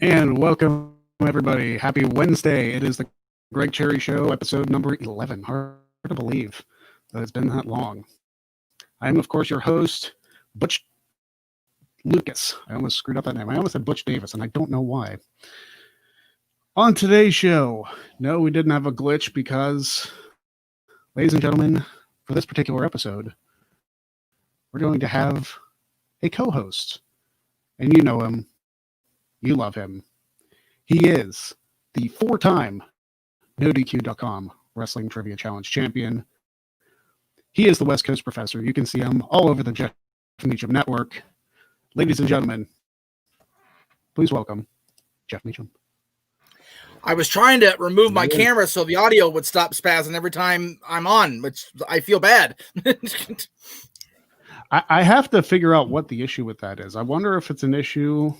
And welcome, everybody. Happy Wednesday. It is the Greg Cherry Show, episode number 11. Hard to believe that it's been that long. I am, of course, your host, Butch Lucas. I almost screwed up that name. I almost said Butch Davis, and I don't know why. On today's show, no, we didn't have a glitch because, ladies and gentlemen, for this particular episode, we're going to have a co-host. And you know him. You love him. He is the four-time NoDQ.com Wrestling Trivia Challenge champion. He is the West Coast professor. You can see him all over the Jeff Mitchum network. Ladies and gentlemen, please welcome Jeff Mitchum. I was trying to remove my camera so the audio would stop spazzing every time I'm on, which I feel bad. I have to figure out what the issue with that is. I wonder if it's an issue.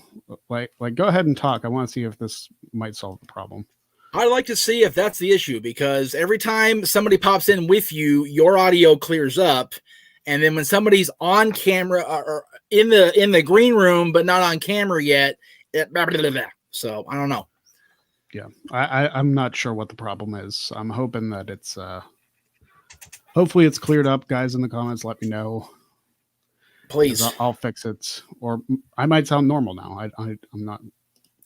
Like, go ahead and talk. I want to see if this might solve the problem. I'd like to see if that's the issue, because every time somebody pops in with you, your audio clears up, and then when somebody's on camera or in the green room but not on camera yet, so I don't know. Yeah, I'm not sure what the problem is. I'm hoping that it's hopefully it's cleared up. Guys in the comments, let me know. Please. I'll fix it, or I might sound normal now. I'm not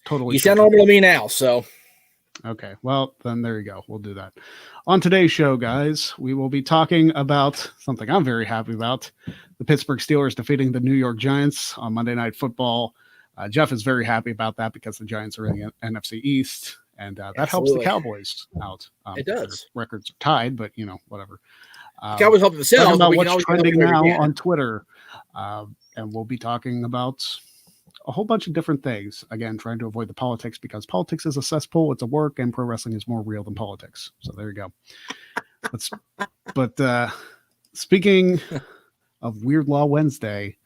totally. You sound normal to me now, so. Okay, well, then there you go. We'll do that. On today's show, guys, we will be talking about something I'm very happy about. The Pittsburgh Steelers defeating the New York Giants on Monday Night Football. Jeff is very happy about that because the Giants are in the NFC East, and that helps the Cowboys out. It does. Records are tied, but, you know, whatever. Cowboys help themselves. Talking about what's trending now on Twitter, and we'll be talking about a whole bunch of different things. Again, trying to avoid the politics because politics is a cesspool. It's a work, and pro wrestling is more real than politics. So there you go. But speaking of Weird Law Wednesday,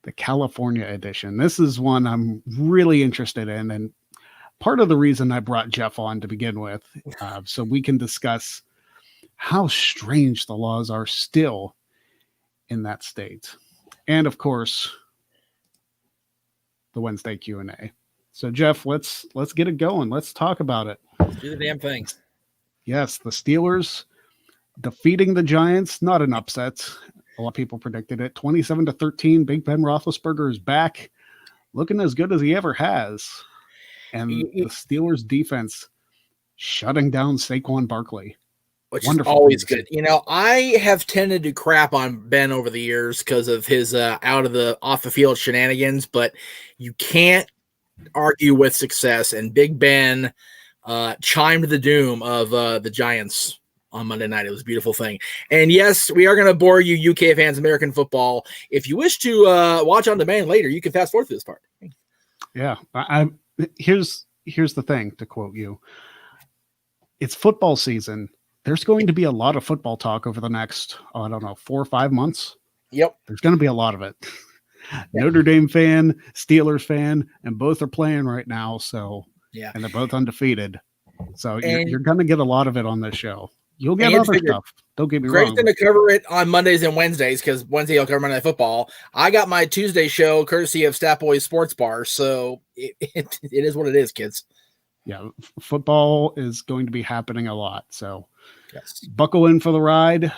the California edition. This is one I'm really interested in, and part of the reason I brought Jeff on to begin with, so we can discuss how strange the laws are still in that state. And of course, the Wednesday Q&A. So Jeff, let's get it going. Let's talk about it. Let's do the damn thing. Yes, the Steelers defeating the Giants, not an upset. A lot of people predicted it. 27-13, Big Ben Roethlisberger is back, looking as good as he ever has. And the Steelers defense shutting down Saquon Barkley. Which is always good. You know, I have tended to crap on Ben over the years because of his off the field shenanigans, but you can't argue with success. And Big Ben chimed the doom of the Giants on Monday night. It was a beautiful thing. And yes, we are going to bore you UK fans, American football. If you wish to watch on demand later, you can fast forward through this part. Yeah. Here's the thing, to quote you. It's football season. There's going to be a lot of football talk over the next, 4 or 5 months. Yep. There's going to be a lot of it. Yep. Notre Dame fan, Steelers fan, and both are playing right now. So, yeah. And they're both undefeated. So you're going to get a lot of it on this show. You'll get other stuff. Don't get me wrong. Greg's going to cover it on Mondays and Wednesdays because Wednesday I'll cover Monday Night Football. I got my Tuesday show courtesy of Stat Boys Sports Bar. So it is what it is, kids. Yeah. Football is going to be happening a lot. So. Yes. Buckle in for the ride.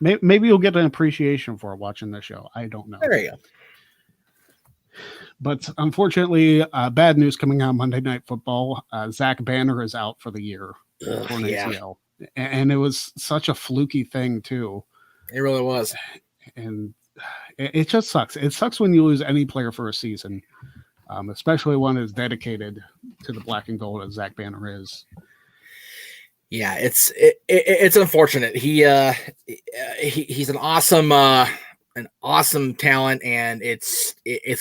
Maybe you'll get an appreciation for watching the show. I don't know. There you go. But unfortunately, bad news coming out Monday Night Football. Zach Banner is out for the year for an ACL. And it was such a fluky thing, too. It really was. And it just sucks. It sucks when you lose any player for a season, especially one as dedicated to the black and gold as Zach Banner is. Yeah, it's unfortunate. He's an awesome talent, and it's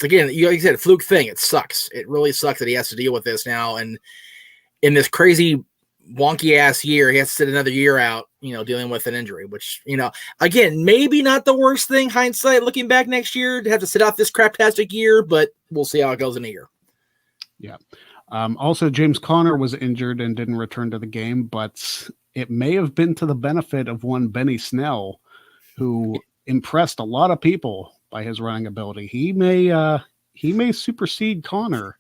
again, like you said, a fluke thing. It sucks. It really sucks that he has to deal with this now, and in this crazy wonky ass year, he has to sit another year out, dealing with an injury. Which again, maybe not the worst thing. Hindsight, looking back next year, to have to sit out this craptastic year, but we'll see how it goes in a year. Yeah. Also, James Conner was injured and didn't return to the game, but it may have been to the benefit of one Benny Snell, who impressed a lot of people by his running ability. He may supersede Conner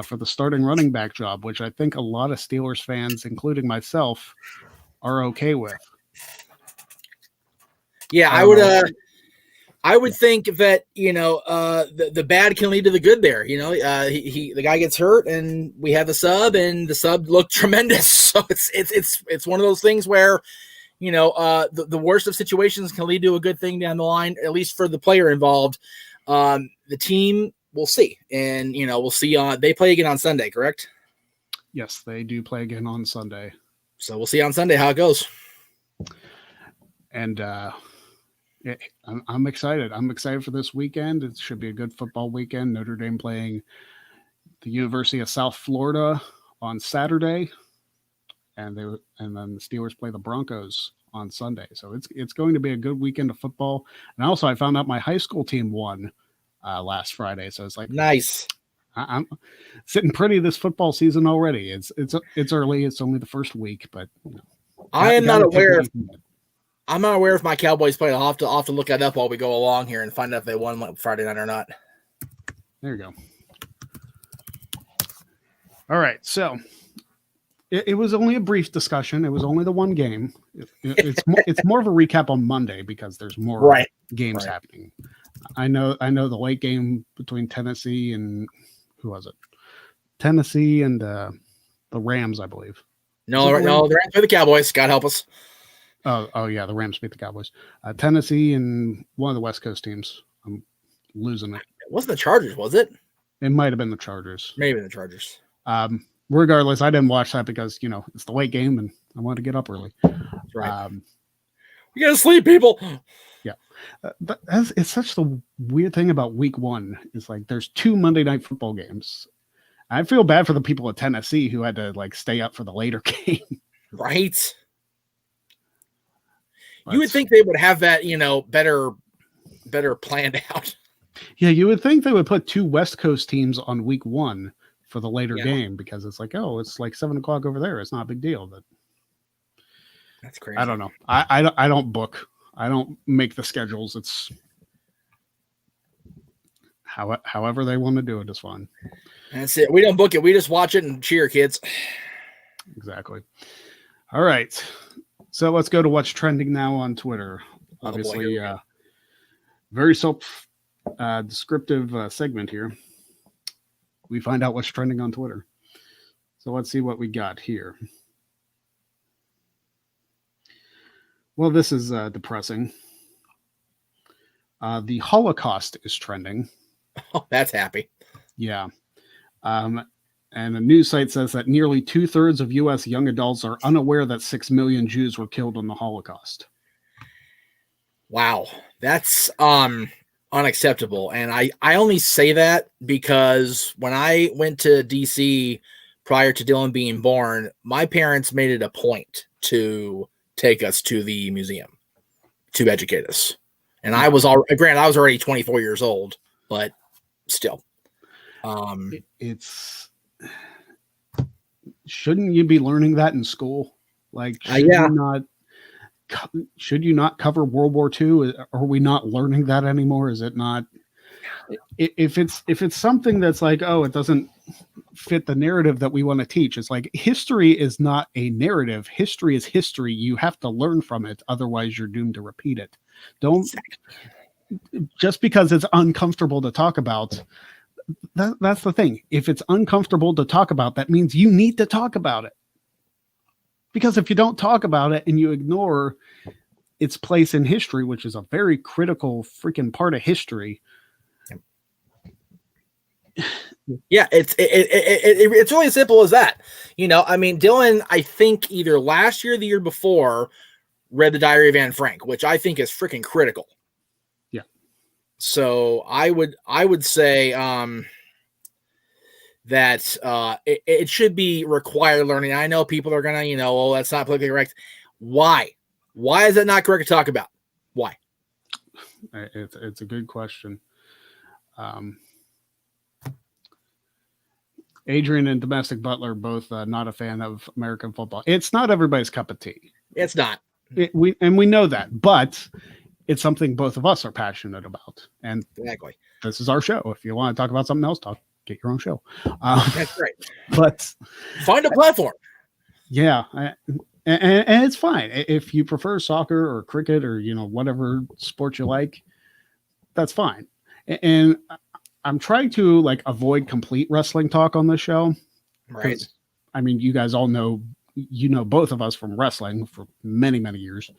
for the starting running back job, which I think a lot of Steelers fans, including myself, are okay with. Yeah, I would think that the bad can lead to the good there. The guy gets hurt, and we have a sub, and the sub looked tremendous. So it's one of those things where the worst of situations can lead to a good thing down the line, at least for the player involved. The team, we'll see, and we'll see. They play again on Sunday, correct? Yes, they do play again on Sunday. So we'll see on Sunday how it goes. And I'm excited. I'm excited for this weekend. It should be a good football weekend. Notre Dame playing the University of South Florida on Saturday, and then the Steelers play the Broncos on Sunday. So it's going to be a good weekend of football. And also, I found out my high school team won last Friday. So it's like nice. I'm sitting pretty this football season already. It's early. It's only the first week, but I'm not aware if my Cowboys play. I'll have to look that up while we go along here and find out if they won Friday night or not. There you go. All right, so it was only a brief discussion. It was only the one game. It's more of a recap on Monday because there's more games happening. I know the late game between Tennessee and who was it? Tennessee and the Rams, I believe. No, the Rams play the Cowboys. God help us. Oh yeah, the Rams beat the Cowboys. Tennessee and one of the West Coast teams. I'm losing it. It wasn't the Chargers, was it? It might have been the Chargers. Maybe the Chargers. Regardless, I didn't watch that because it's the late game and I wanted to get up early. That's right. We gotta sleep, people. Yeah, it's such the weird thing about week one. It's like there's 2 Monday night football games. I feel bad for the people at Tennessee who had to stay up for the later game. Right. You would think they would have that, better planned out. Yeah, you would think they would put 2 West Coast teams on week one for the later game because it's like, it's like 7:00 over there. It's not a big deal. But that's crazy. I don't know. I don't book. I don't make the schedules. It's however they want to do it is fine. That's it. We don't book it. We just watch it and cheer, kids. Exactly. All right. So let's go to what's trending now on Twitter. Obviously, very self-descriptive segment here. We find out what's trending on Twitter. So let's see what we got here. Well, this is depressing. The Holocaust is trending. Oh, that's happy. Yeah. And a news site says that nearly 2/3 of U.S. young adults are unaware that 6 million Jews were killed in the Holocaust. Wow. That's unacceptable. And I only say that because when I went to D.C. prior to Dylan being born, my parents made it a point to take us to the museum to educate us. And I was already 24 years old, but still. Shouldn't you be learning that in school? Should you not cover World War II? Are we not learning that anymore? Is it not? If it's something that's like, it doesn't fit the narrative that we want to teach. It's like history is not a narrative. History is history. You have to learn from it. Otherwise, you're doomed to repeat it. Just because it's uncomfortable to talk about. That's the thing. If it's uncomfortable to talk about, that means you need to talk about it. Because if you don't talk about it and you ignore its place in history, which is a very critical freaking part of history. Yeah, it's really as simple as that. Dylan, I think either last year or the year before, read the Diary of Anne Frank, which I think is freaking critical. Yeah. So I would say that it should be required learning. I know people are gonna, that's not politically correct. Why? Why is that not correct to talk about? Why? It's a good question. Adrian and Domestic Butler both not a fan of American football. It's not everybody's cup of tea. It's not. We know that, but it's something both of us are passionate about. And exactly, this is our show. If you want to talk about something else, talk get your own show. That's right. But find a platform. Yeah, and it's fine if you prefer soccer or cricket or whatever sport you like. That's fine. And I'm trying to like avoid complete wrestling talk on this show. Right. I mean, you guys all know, both of us from wrestling for many, many years.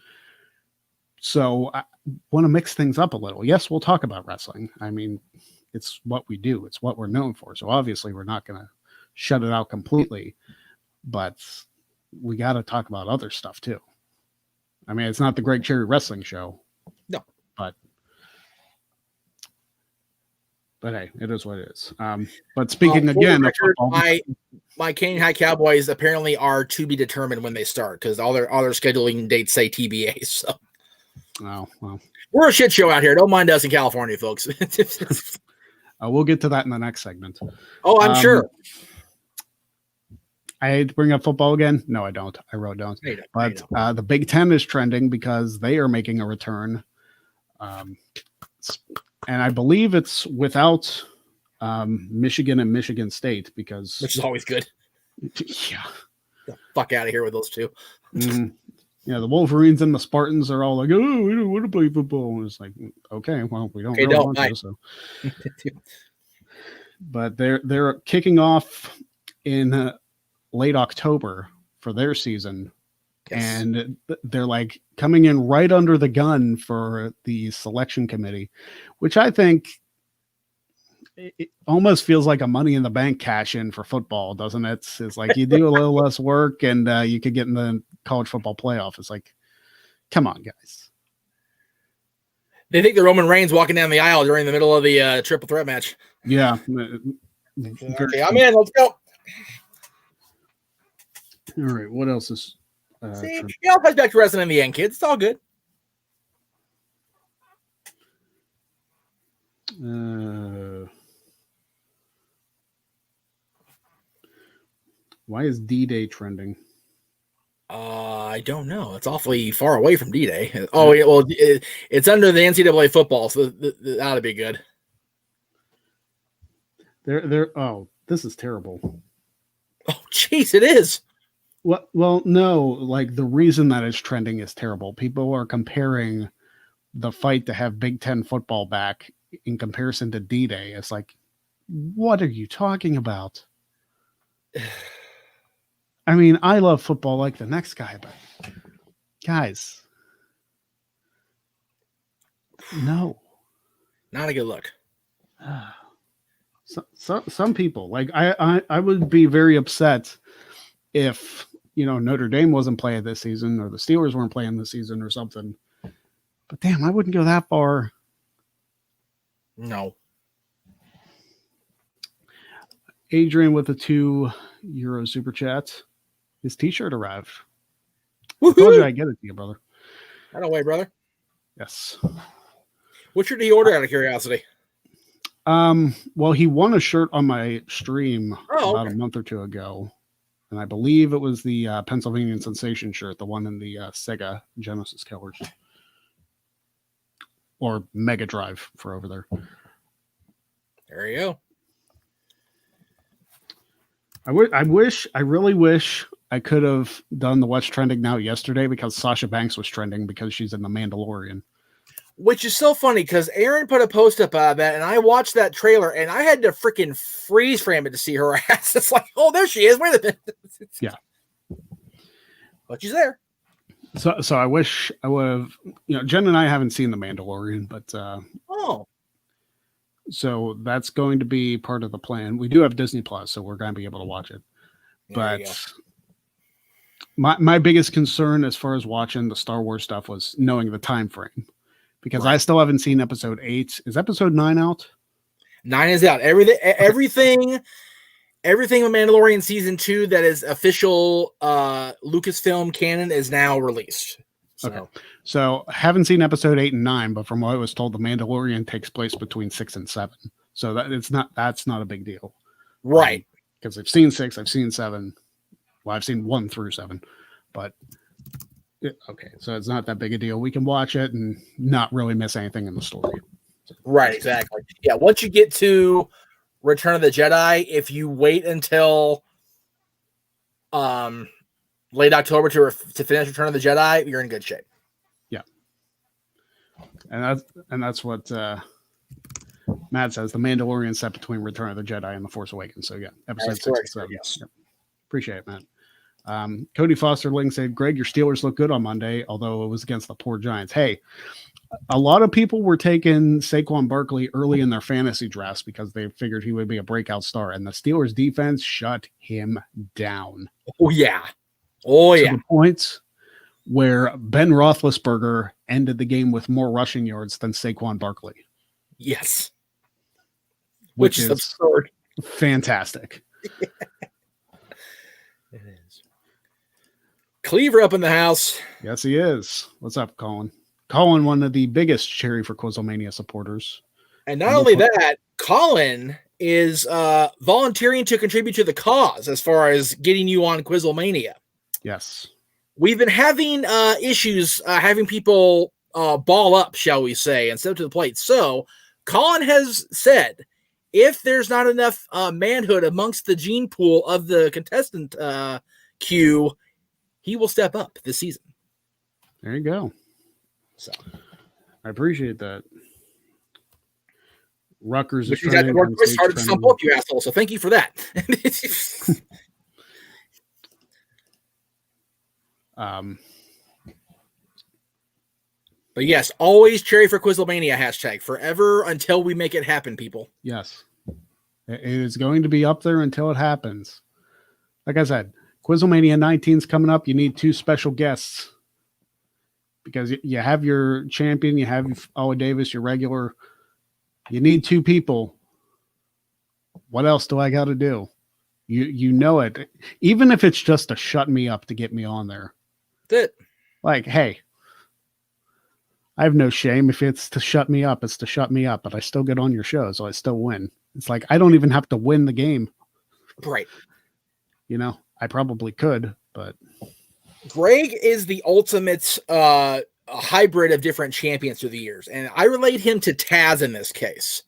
So I want to mix things up a little. Yes, we'll talk about wrestling. I mean, it's what we do. It's what we're known for. So obviously we're not going to shut it out completely, but we got to talk about other stuff too. I mean, it's not the Greg Cherry Wrestling Show. No. But hey, it is what it is. But speaking again, record, my Canyon High Cowboys apparently are to be determined when they start because all their scheduling dates say TBA. So, well, we're a shit show out here. Don't mind us in California, folks. We'll get to that in the next segment. Oh, I'm sure. I hate to bring up football again. No, I don't. I wrote down. But the Big Ten is trending because they are making a return. And I believe it's without Michigan and Michigan State which is always good. Yeah. The fuck out of here with those two. Mm-hmm. Yeah, the Wolverines and the Spartans are all like, "Oh, we don't want to play football." And it's like, okay, well, we don't really want to. So. But they're kicking off in late October for their season. Yes. And they're like coming in right under the gun for the selection committee, which I think it almost feels like a Money in the Bank cash in for football, doesn't it? It's like you do a little less work and you could get in the college football playoff. It's like, come on, guys. They think the Roman Reigns walking down the aisle during the middle of the triple threat match. Yeah. Okay, I'm in. Let's go. All right. What else is... See, it all comes back to wrestling in the end, kids. It's all good. Why is D-Day trending? I don't know. It's awfully far away from D-Day. Oh, yeah, well, it's under the NCAA football, so that ought to be good. Oh, this is terrible. Oh, jeez, it is. Well, no, like the reason that it's trending is terrible. People are comparing the fight to have Big Ten football back in comparison to D-Day. It's like, what are you talking about? I mean, I love football like the next guy, but guys, no. Not a good look. Some people, like I would be very upset if Notre Dame wasn't playing this season or the Steelers weren't playing this season or something. But damn, I wouldn't go that far. No. Adrian with a €2 super chat. His t-shirt arrived. Woo-hoo! I told you I'd get it to you, brother. Right away, brother. Yes. What shirt did he order out of curiosity? Well, he won a shirt on my stream about a month or two ago. And I believe it was the Pennsylvania Sensation shirt, the one in the Sega Genesis colors. Or Mega Drive for over there. There you go. I really wish I could have done the What's Trending Now yesterday because Sasha Banks was trending because she's in The Mandalorian. Which is so funny because Aaron put a post up that and I watched that trailer and I had to freaking freeze frame it to see her ass. It's like, oh, there she is. Wait a minute. Yeah. But she's there. So I wish I would have, Jen and I haven't seen The Mandalorian, but so that's going to be part of the plan. We do have Disney Plus, so we're going to be able to watch it. But my biggest concern as far as watching the Star Wars stuff was knowing the time frame. Because I still haven't seen episode 8. Is episode 9 out? 9 is out. Everything with Mandalorian season 2 that is official Lucasfilm canon is now released. So haven't seen episode 8 and 9, but from what I was told, the Mandalorian takes place between 6 and 7. So that's not a big deal. Right. Because I've seen 6, I've seen 7. Well, I've seen 1 through 7. But okay, so it's not that big a deal. We can watch it and not really miss anything in the story. Right, exactly. Yeah, once you get to Return of the Jedi, if you wait until late October to finish Return of the Jedi, you're in good shape. Yeah, and that's what Matt says. The Mandalorian set between Return of the Jedi and The Force Awakens. So yeah, episode 6 and 7. Yes. Yep. Appreciate it, Matt. Cody Fosterling said, Greg, your Steelers look good on Monday, although it was against the poor Giants. Hey, a lot of people were taking Saquon Barkley early in their fantasy drafts because they figured he would be a breakout star, and the Steelers defense shut him down. Oh, yeah. To the point where Ben Roethlisberger ended the game with more rushing yards than Saquon Barkley. Yes. Which is absurd. Fantastic. Yeah. It is. Cleaver up in the house. Yes, he is. What's up, Colin? Colin, one of the biggest Cherry for Quizlemania supporters. And not only that, Colin is volunteering to contribute to the cause as far as getting you on Quizlemania. Yes. We've been having issues having people ball up, shall we say, and step to the plate. So Colin has said, if there's not enough manhood amongst the gene pool of the contestant queue, he will step up this season. There you go. So I appreciate that. Rutgers is trending. Started to stump up, you asshole. So thank you for that. But yes, always Cherry for Quizlemania hashtag forever until we make it happen, people. Yes. It is going to be up there until it happens. Like I said, Quizlemania 19 is coming up. You need 2 special guests because you have your champion, you have Owen Davis, your regular. You need 2 people. What else do I got to do? You know it. Even if it's just to shut me up to get me on there. That's it. Like, hey, I have no shame. If it's to shut me up, it's to shut me up, but I still get on your show, so I still win. It's like, I don't even have to win the game. Right. You know, I probably could, but. Greg is the ultimate hybrid of different champions through the years, and I relate him to Taz in this case.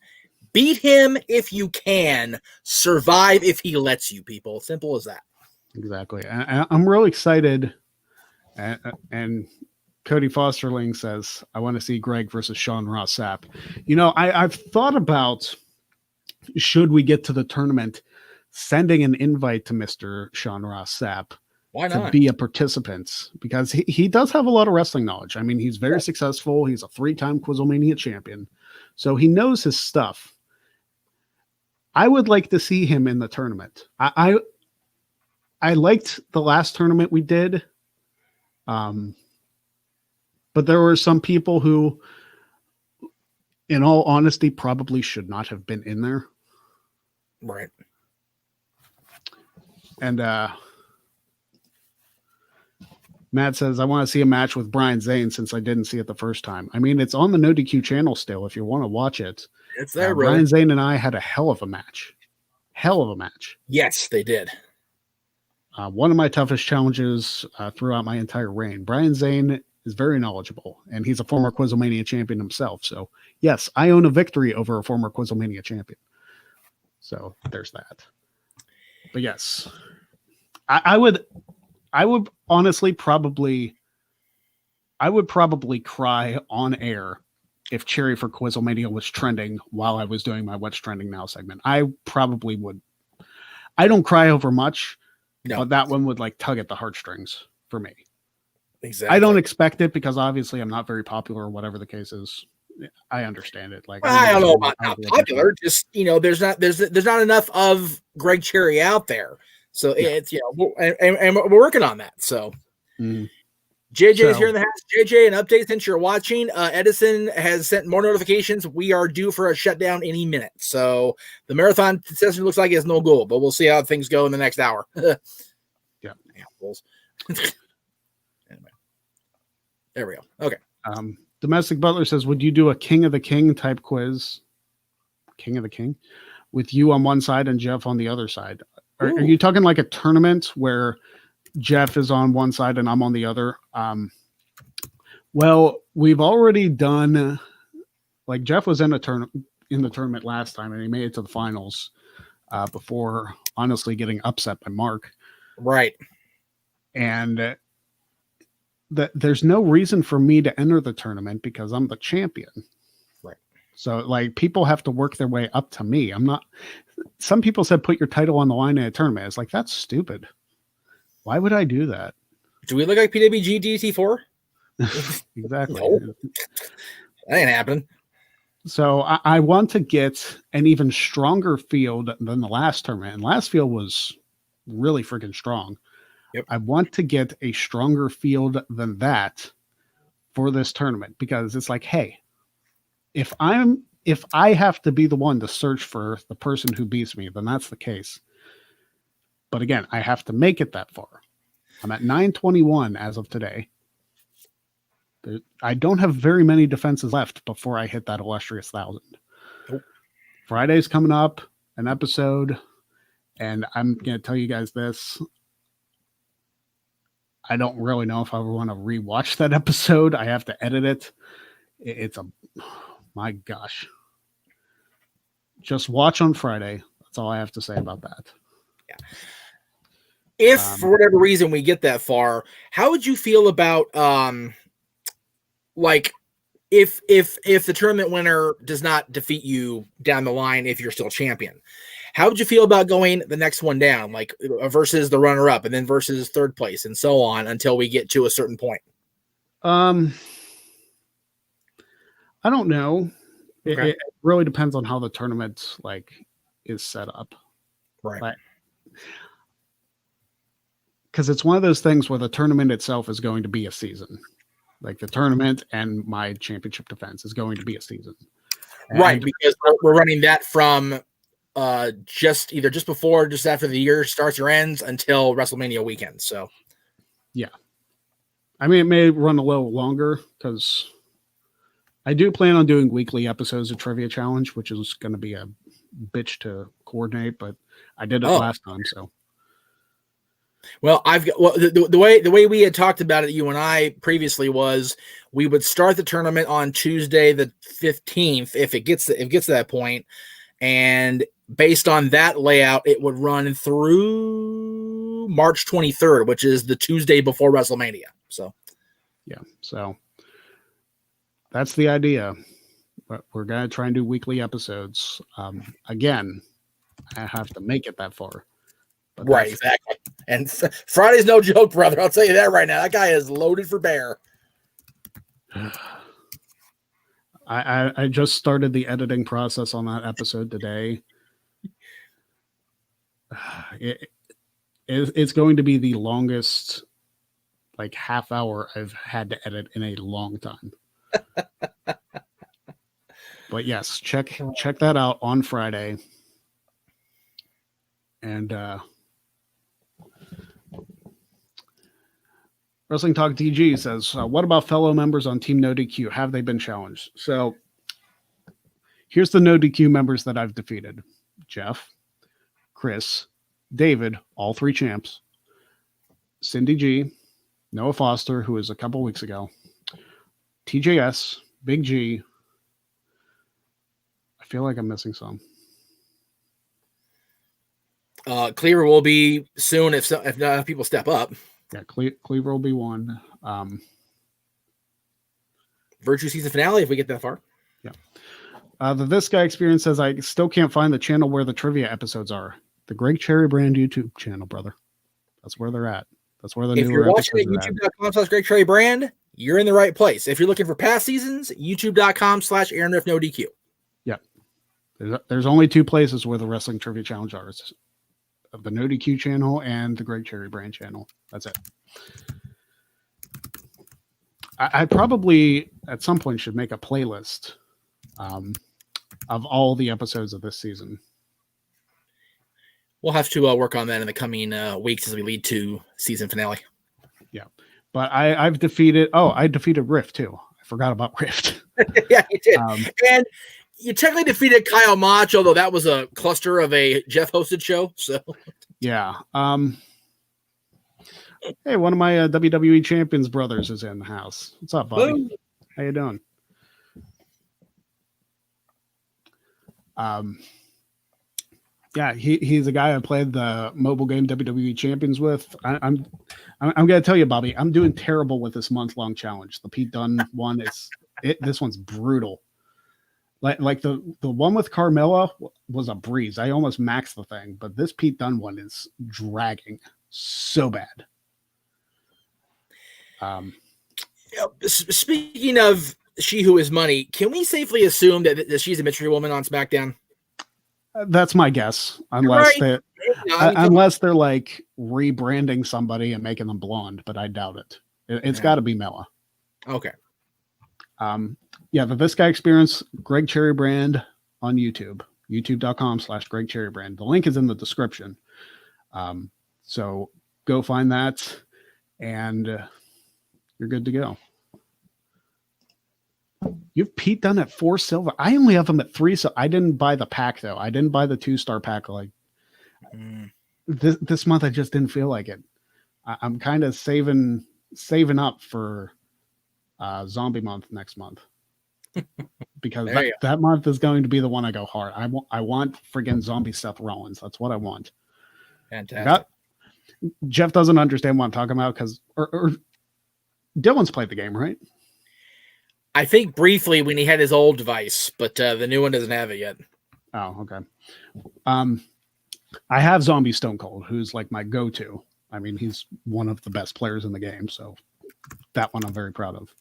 Beat him if you can. Survive if he lets you, people. Simple as that. Exactly. I'm really excited. And Cody Fosterling says, I want to see Greg versus Sean Ross Sapp. You know, I've thought about, should we get to the tournament, sending an invite to Mr. Sean Ross Sapp. Why not? To be a participant, because he does have a lot of wrestling knowledge. I mean, he's very successful. He's a 3-time Quizlemania champion. So he knows his stuff. I would like to see him in the tournament. I liked the last tournament we did. But there were some people who, in all honesty, probably should not have been in there. Right. And Matt says, I want to see a match with Brian Zane since I didn't see it the first time. I mean, it's on the No DQ channel still if you want to watch it. It's there, Brian Zane and I had a hell of a match. Hell of a match. Yes, they did. One of my toughest challenges throughout my entire reign. Brian Zane is very knowledgeable, and he's a former Quizlemania champion himself. So, yes, I own a victory over a former Quizlemania champion. So, there's that. But yes, I would honestly probably cry on air if Cherry for Quizlemania was trending while I was doing my What's Trending Now segment. I probably would. I don't cry over much, but that one would like tug at the heartstrings for me. Exactly. I don't expect it because obviously I'm not very popular or whatever the case is. I understand it. Like I don't know about not popular. Just there's not enough of Greg Cherry out there. So it's and we're working on that. So JJ is here in the house. JJ, an update since you're watching. Edison has sent more notifications. We are due for a shutdown any minute. So the marathon session looks like it's no goal, but we'll see how things go in the next hour. Yeah. Anyway, there we go. Okay. Domestic Butler says, would you do a King of the King type quiz? King of the King? With you on one side and Jeff on the other side? Are you talking like a tournament where Jeff is on one side and I'm on the other? Well, we've already done, like Jeff was in the tournament last time and he made it to the finals. before honestly getting upset by Mark. Right. And there's no reason for me to enter the tournament because I'm the champion. Right. So like people have to work their way up to me. I'm not. Some people said put your title on the line in a tournament. It's like, that's stupid. Why would I do that? Do we look like PWG DT4? Exactly. No. That ain't happening. So I want to get an even stronger field than the last tournament. And last field was really freaking strong. Yep. I want to get a stronger field than that for this tournament because it's like, hey, if I have to be the one to search for the person who beats me, then that's the case. But again, I have to make it that far. I'm at 921 as of today. I don't have very many defenses left before I hit that illustrious 1,000. Nope. Friday's coming up, an episode, and I'm going to tell you guys this. I don't really know if I want to rewatch that episode. I have to edit it. It's my gosh. Just watch on Friday. That's all I have to say about that. Yeah. If for whatever reason we get that far, how would you feel about like if the tournament winner does not defeat you down the line if you're still champion? How would you feel about going the next one down, like versus the runner up and then versus third place and so on until we get to a certain point? I don't know. Okay. It really depends on how the tournament like is set up. Right. Because it's one of those things where the tournament itself is going to be a season. Like the tournament and my championship defense is going to be a season. Right, because we're running that from just before, just after the year starts or ends until WrestleMania weekend. So, yeah. I mean, it may run a little longer because I do plan on doing weekly episodes of Trivia Challenge, which is going to be a bitch to coordinate, but I did it last time, so. Well, the way we had talked about it, you and I previously, was we would start the tournament on Tuesday the 15th if it gets to that point, and based on that layout, it would run through March 23rd, which is the Tuesday before WrestleMania. So, yeah, so that's the idea. But we're gonna try and do weekly episodes. Again, I have to make it that far. Right, exactly. And Friday's no joke, brother. I'll tell you that right now. That guy is loaded for bear. I just started the editing process on that episode today. It's going to be the longest like half hour I've had to edit in a long time. But yes, check that out on Friday. And Wrestling Talk DG says, what about fellow members on Team No DQ? Have they been challenged? So here's the No DQ members that I've defeated. Jeff, Chris, David, all three champs, Cindy G, Noah Foster, who was a couple weeks ago, TJS, Big G. I feel like I'm missing some. Cleaver will be soon if not enough people step up. Yeah, Cleaver will be one. Virtue season finale if we get that far. Yeah. This guy experience says I still can't find the channel where the trivia episodes are. The Greg Cherry Brand YouTube channel, brother. That's where they're at. That's where the if newer you're watching episodes at youtube.com/Greg Cherry Brand, you're in the right place. If you're looking for past seasons, youtube.com/Aaron Riff No DQ. Yeah. There's only two places where the Wrestling Trivia Challenge are. It's the No DQ channel and the Greg Cherry Brand channel. That's it. I probably at some point should make a playlist of all the episodes of this season. We'll have to work on that in the coming weeks as we lead to season finale. Yeah, but I defeated Rift too. I forgot about Rift. Yeah, you did. And you technically defeated Kyle Mach, although that was a cluster of a Jeff hosted show. So yeah. Hey, one of my WWE Champions brothers is in the house. What's up, buddy? Boom. How you doing? Yeah, he's a guy I played the mobile game WWE Champions with. I'm gonna tell you, Bobby, I'm doing terrible with this month-long challenge. The Pete Dunne one this one's brutal. Like the one with Carmella was a breeze. I almost maxed the thing, but this Pete Dunne one is dragging so bad. Speaking of She Who Is Money, can we safely assume that she's a mystery woman on SmackDown? That's my guess, unless they're like rebranding somebody and making them blonde, but I doubt it. It's got to be Mella. Okay. Yeah, the This Guy Experience, Greg Cherry Brand on YouTube, youtube.com/Greg Cherry Brand. The link is in the description. So go find that and you're good to go. You've Pete Dunne at 4 silver. I only have him at 3. So I didn't buy the pack though. I didn't buy the 2-star pack. Like this month, I just didn't feel like it. I'm kind of saving up for Zombie Month next month because that month is going to be the one I go hard. I want friggin' zombie Seth Rollins. That's what I want. Fantastic. Jeff doesn't understand what I'm talking about because or Dylan's played the game, right? I think briefly when he had his old device, but the new one doesn't have it yet. Oh, okay. I have Zombie Stone Cold, who's like my go-to. I mean, he's one of the best players in the game, so that one I'm very proud of.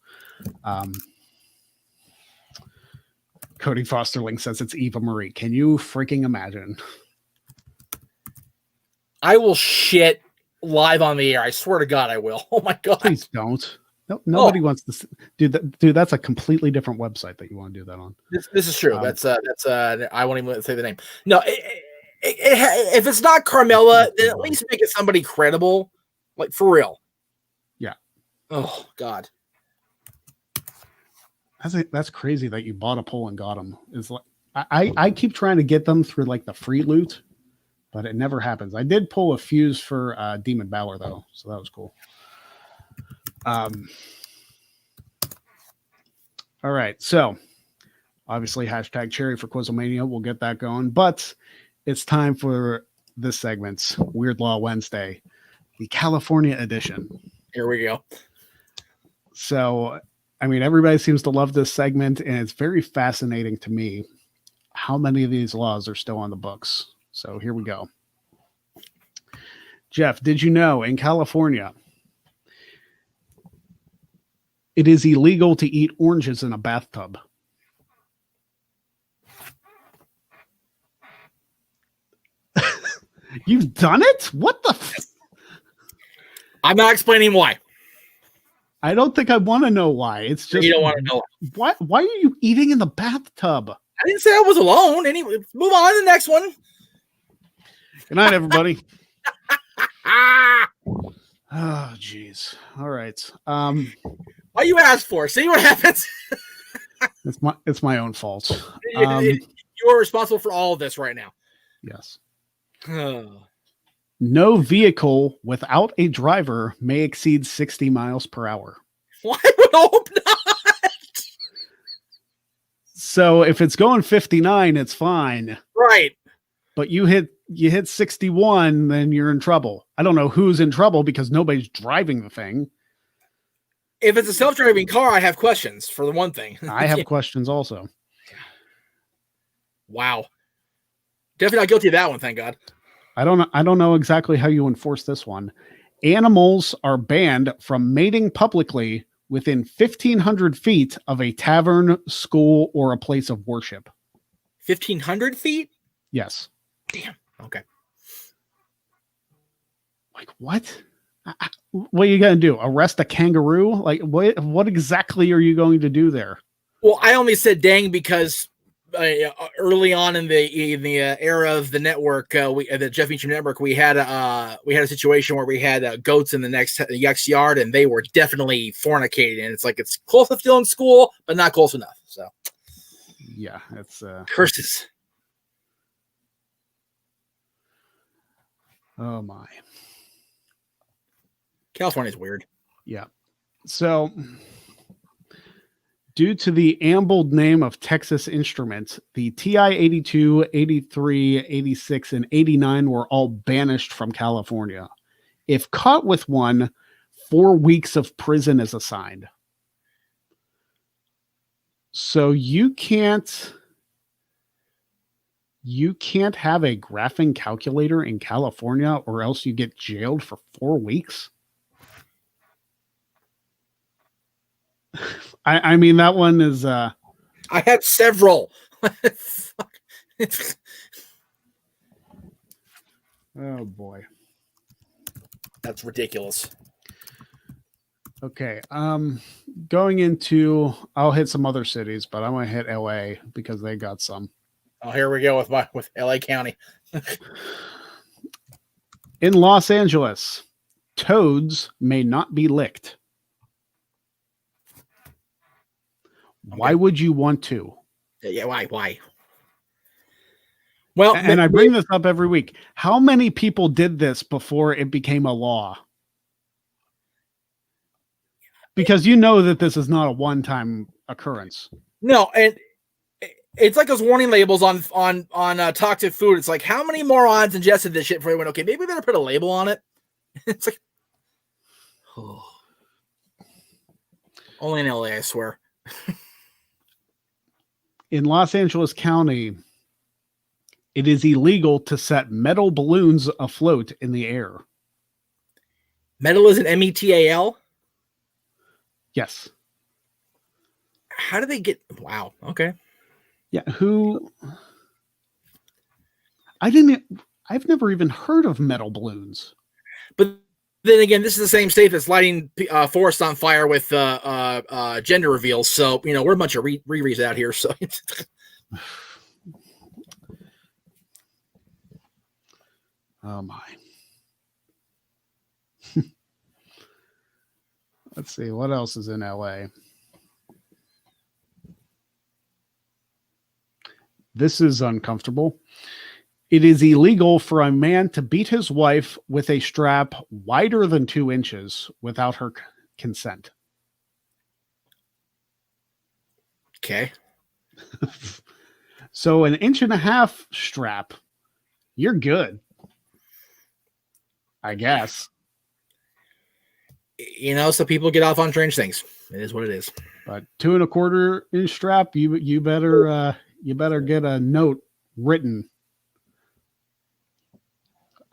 Cody Fosterling says it's Eva Marie. Can you freaking imagine? I will shit live on the air. I swear to God, I will. Oh my God! Please don't. No, nobody wants to do that. Dude, that's a completely different website that you want to do that on. This is true. That's I won't even say the name. No, if it's not Carmella, then at least make it somebody credible, like for real. Yeah. Oh God. That's crazy that you bought a poll and got them. Is like I keep trying to get them through like the free loot, but it never happens. I did pull a fuse for Demon Balor though, so that was cool. All right, so obviously hashtag Cherry for Quizlemania. We'll get that going, but it's time for this segment's Weird Law Wednesday, the California edition. Here we go. So, I mean, everybody seems to love this segment, and it's very fascinating to me how many of these laws are still on the books. So here we go. Jeff, did you know in California, it is illegal to eat oranges in a bathtub? You've done it? What the? I'm not explaining why. I don't think I want to know why. It's just you don't want to know why. Why are you eating in the bathtub? I didn't say I was alone. Anyway, move on to the next one. Good night, everybody. Oh, jeez. All right. What you asked for? See what happens. It's my own fault. You are responsible for all of this right now. Yes. No vehicle without a driver may exceed 60 miles per hour. Why would I hope not? So if it's going 59, it's fine. Right. But you hit 61, then you're in trouble. I don't know who's in trouble because nobody's driving the thing. If it's a self-driving car, I have questions for the one thing. I have questions also. Wow. Definitely not guilty of that one, thank God. I don't know exactly how you enforce this one. Animals are banned from mating publicly within 1,500 feet of a tavern, school, or a place of worship. 1,500 feet? Yes. Damn. Okay. Like what? What are you going to do? Arrest a kangaroo? Like what exactly are you going to do there? Well, I only said dang because early on in the era of the network, the Jeff Mitchum network, we had a situation where we had goats in the next yard, and they were definitely fornicating. And it's like it's close enough to in school, but not close enough. So, yeah, it's curses. Oh my. California's weird. Yeah. So Due to the ambled name of Texas Instruments, the TI 82, 83, 86, and 89 were all banished from California. If caught with one, 4 weeks of prison is assigned. So you can't have a graphing calculator in California, or else you get jailed for 4 weeks. I mean, that one is I had several. Oh boy. That's ridiculous. Okay. Going into, I'll hit some other cities, but I'm gonna hit LA because they got some. Oh, here we go with LA County. In Los Angeles, toads may not be licked. Why would you want to? Yeah, why? Well, and I bring this up every week. How many people did this before it became a law? Because you know that this is not a one-time occurrence. No, and it's like those warning labels on toxic food. It's like, how many morons ingested this shit before they went, okay, maybe we better put a label on it. It's like, oh. Only in LA, I swear. In Los Angeles County, it is illegal to set metal balloons afloat in the air. Metal is an METAL? Yes. How do they get? Wow. Okay. Yeah. I've never even heard of metal balloons. But then again, this is the same state that's lighting forests on fire with gender reveals. So, we're a bunch of Riri's out here. So, oh my. Let's see what else is in LA. This is uncomfortable. It is illegal for a man to beat his wife with a strap wider than 2 inches without her consent. Okay. So 1.5 inch strap, you're good, I guess. So people get off on strange things. It is what it is. But 2.25 inch strap, you better get a note written.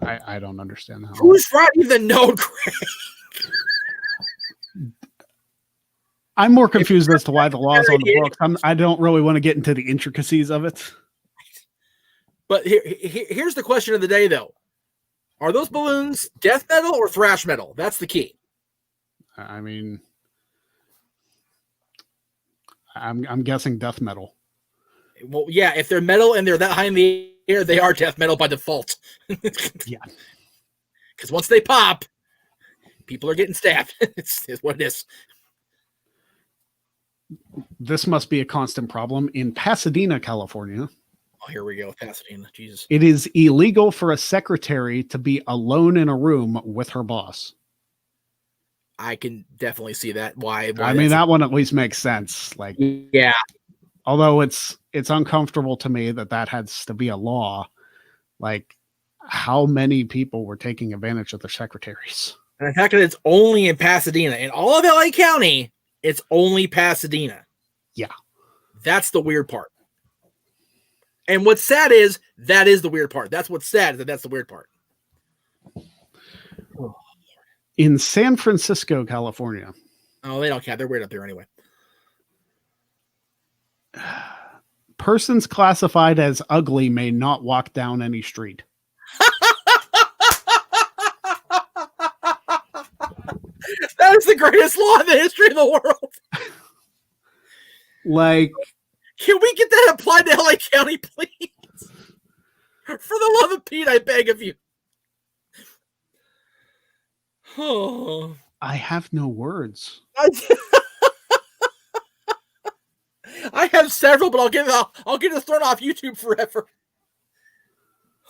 I don't understand that. Who's writing the note, Greg? I'm more confused as to why the law's on the books. I don't really want to get into the intricacies of it. But here's the question of the day, though. Are those balloons death metal or thrash metal? That's the key. I mean, I'm guessing death metal. Well, yeah, if they're metal and they're that high in the air, they are death metal by default. Yeah. Because once they pop, people are getting stabbed. It's what it is. This must be a constant problem in Pasadena, California. Oh, here we go. Pasadena. Jesus. It is illegal for a secretary to be alone in a room with her boss. I can definitely see that. Why I mean, that one at least makes sense. Like, yeah. Although it's uncomfortable to me that has to be a law. Like, how many people were taking advantage of their secretaries? And the fact that it's only in Pasadena. In all of LA County, it's only Pasadena. Yeah. That's the weird part. And what's sad is that is the weird part. That's what's sad, that's the weird part. In San Francisco, California. Oh, they don't count. They're weird up there anyway. Persons classified as ugly may not walk down any street. That is the greatest law in the history of the world. Like, can we get that applied to LA County, please? For the love of Pete, I beg of you. Oh. I have no words. I have several, but I'll get it thrown off YouTube forever.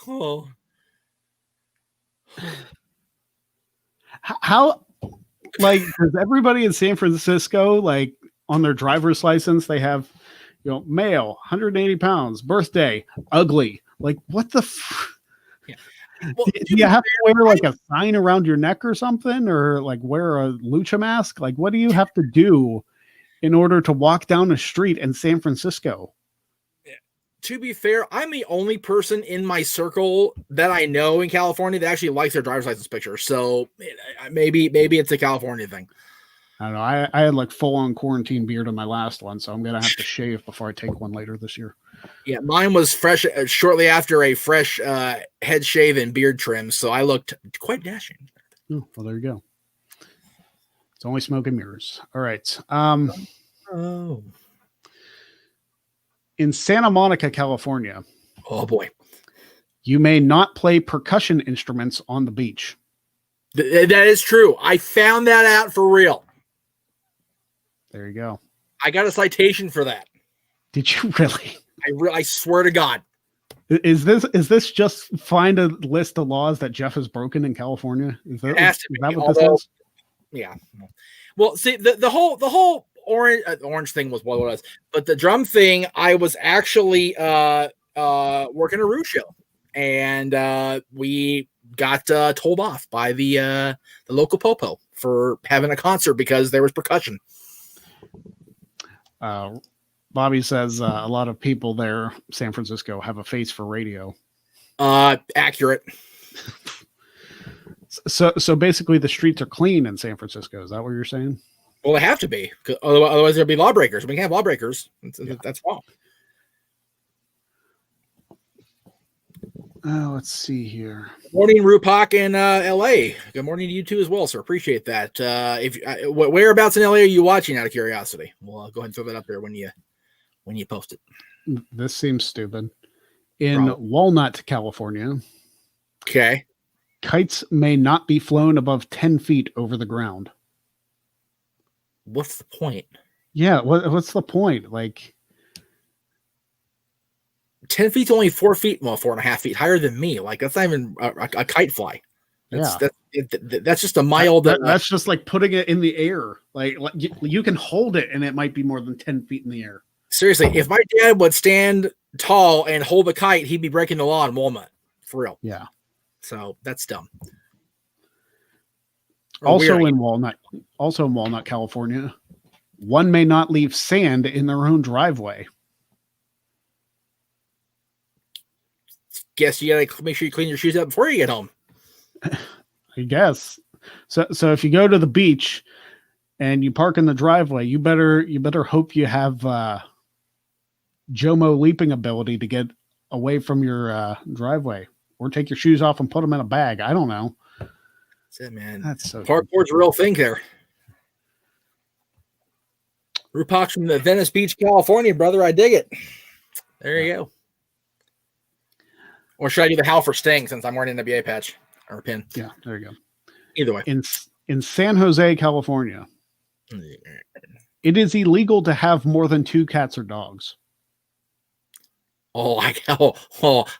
Oh. How, like, does everybody in San Francisco, like, on their driver's license, they have, male, 180 pounds, birthday, ugly. Like, what the? Yeah. Well, do you have to wear like a sign around your neck or something, or like wear a lucha mask? Like, what do you have to do in order to walk down the street in San Francisco? To be fair, I'm the only person in my circle that I know in California that actually likes their driver's license picture. So maybe it's a California thing. I don't know. I had like full on quarantine beard on my last one, so I'm gonna have to shave before I take one later this year. Yeah, mine was fresh shortly after a fresh head shave and beard trim, so I looked quite dashing. Oh, well, there you go. It's only smoke and mirrors. All right. In Santa Monica, California. Oh boy. You may not play percussion instruments on the beach. That is true. I found that out for real. There you go. I got a citation for that. Did you really? I swear to God. Is this just find a list of laws that Jeff has broken in California? Is that what this is? Yeah. Well, see, the whole orange thing was what it was, but the drum thing, I was actually working a root show, and we got told off by the local popo for having a concert because there was percussion. Bobby says a lot of people there, San Francisco, have a face for radio. Accurate. So basically, the streets are clean in San Francisco. Is that what you're saying? Well, they have to be. Otherwise, there'll be lawbreakers. We can't have lawbreakers. That's wrong. Let's see here. Good morning, Rupak in LA. Good morning to you too as well, sir. Appreciate that. Whereabouts in LA are you watching? Out of curiosity, we'll go ahead and throw that up there when you post it. This seems stupid. In Walnut, California. Okay. Kites may not be flown above 10 feet over the ground. What's the point? Yeah, what's the point? Like 10 feet's only 4 feet, well, 4.5 feet higher than me. Like that's not even a kite fly. That's just a mild. That's just like putting it in the air. Like you can hold it, and it might be more than 10 feet in the air. Seriously, if my dad would stand tall and hold a kite, he'd be breaking the law in Walnut. For real. Yeah. So that's dumb. Also in Walnut, California, one may not leave sand in their own driveway. Guess you gotta make sure you clean your shoes up before you get home. I guess. So if you go to the beach and you park in the driveway, you better hope you have Jomo leaping ability to get away from your driveway, or take your shoes off and put them in a bag. I don't know. That's it, man. That's so parkour's a real thing there. Rupak's from the Venice Beach, California, brother. I dig it. There you go. Or should I do the Howl for Sting since I'm wearing an NBA patch or a pin? Yeah, there you go. Either way. In San Jose, California, it is illegal to have more than 2 cats or dogs. I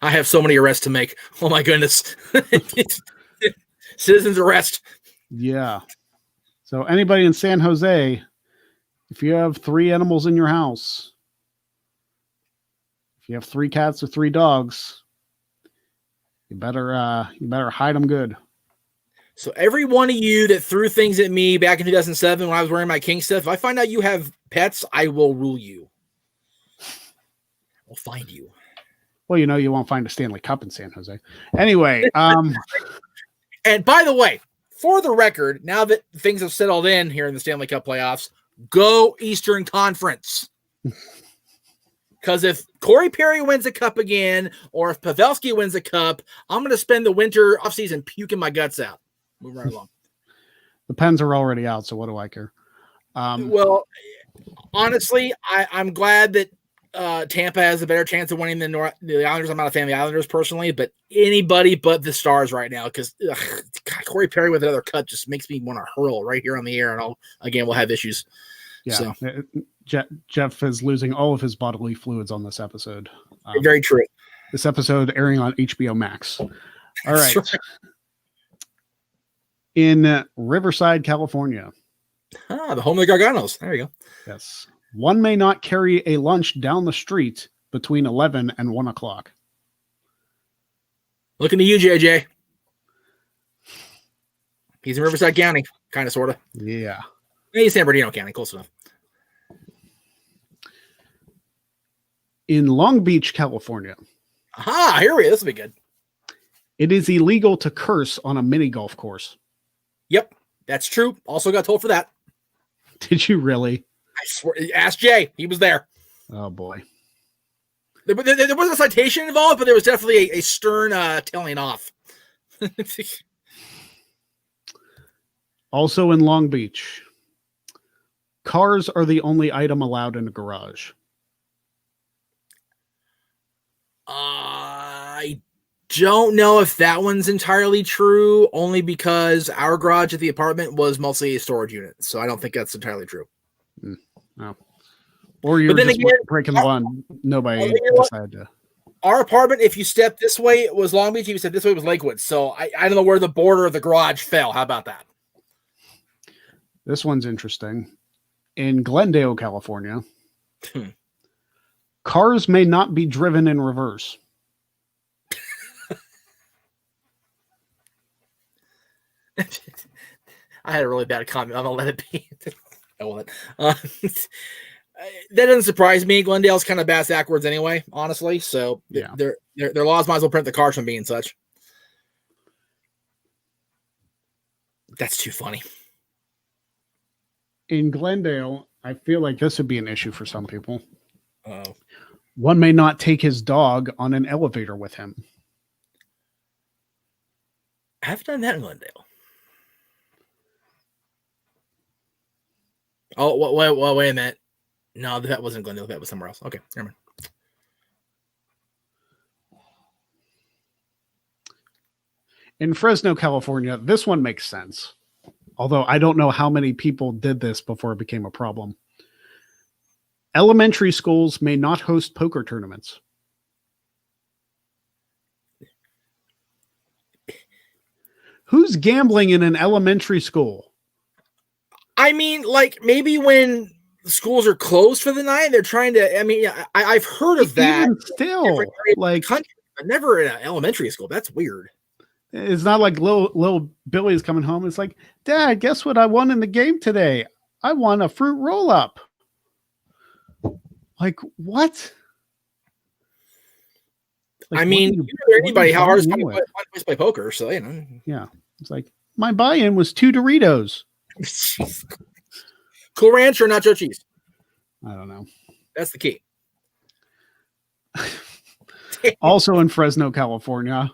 have so many arrests to make. Oh my goodness. Citizens arrest. Yeah. So anybody in San Jose, if you have 3 animals in your house, if you have 3 cats or 3 dogs, you better hide them good. So every one of you that threw things at me back in 2007 when I was wearing my King stuff, if I find out you have pets, I will rule you. I'll find you. Well, you won't find a Stanley Cup in San Jose. Anyway. And by the way, for the record, now that things have settled in here in the Stanley Cup playoffs, go Eastern Conference. Because if Corey Perry wins a cup again, or if Pavelski wins a cup, I'm going to spend the winter offseason puking my guts out. Move right along. The Pens are already out, so what do I care? Well, honestly, I'm glad that Tampa has a better chance of winning than the Islanders. I'm not a fan of the Islanders personally, but anybody but the Stars right now, because Corey Perry with another cut just makes me want to hurl right here on the air, and we'll have issues. Yeah. So. Jeff is losing all of his bodily fluids on this episode. Very true. This episode airing on HBO Max. All right. In Riverside, California, The home of the Garganos. There you go. Yes. One may not carry a lunch down the street between 11 and 1 o'clock. Looking to you, JJ. He's in Riverside County, kind of, sort of. Yeah. He's San Bernardino County, close enough. In Long Beach, California. Aha, here we go. This will be good. It is illegal to curse on a mini golf course. Yep, that's true. Also got told for that. Did you really? I swear. Ask Jay. He was there. Oh, boy. There wasn't a citation involved, but there was definitely a stern telling off. Also in Long Beach, cars are the only item allowed in a garage. I don't know if that one's entirely true, only because our garage at the apartment was mostly a storage unit. So I don't think that's entirely true. No. Or you're just again, breaking the law and nobody decided to. Our apartment, if you step this way, it was Long Beach. If you step this way, it was Lakewood. So I don't know where the border of the garage fell. How about that? This one's interesting. In Glendale, California, cars may not be driven in reverse. I had a really bad comment. I'm going to let it be. That doesn't surprise me. Glendale's kind of bass backwards anyway, honestly. So yeah, their laws might as well print the cars from being such. That's too funny. In Glendale, I feel like this would be an issue for some people. Oh. One may not take his dog on an elevator with him. I've done that in Glendale. Oh, wait a minute. No, that wasn't Glendale. That was somewhere else. Okay, never mind. In Fresno, California, this one makes sense. Although I don't know how many people did this before it became a problem. Elementary schools may not host poker tournaments. Who's gambling in an elementary school? I mean, like maybe when schools are closed for the night, they're trying to. I mean, I've heard of that. Even still, like country, but never in an elementary school. That's weird. It's not like little Billy's coming home. It's like, Dad, guess what I won in the game today? I won a fruit roll up. Like what? Like, I mean, anybody, how hard is it to play poker? So you know. Yeah, it's like my buy-in was 2 Doritos. Cool Ranch or nacho cheese? I don't know. That's the key. Also in Fresno, California,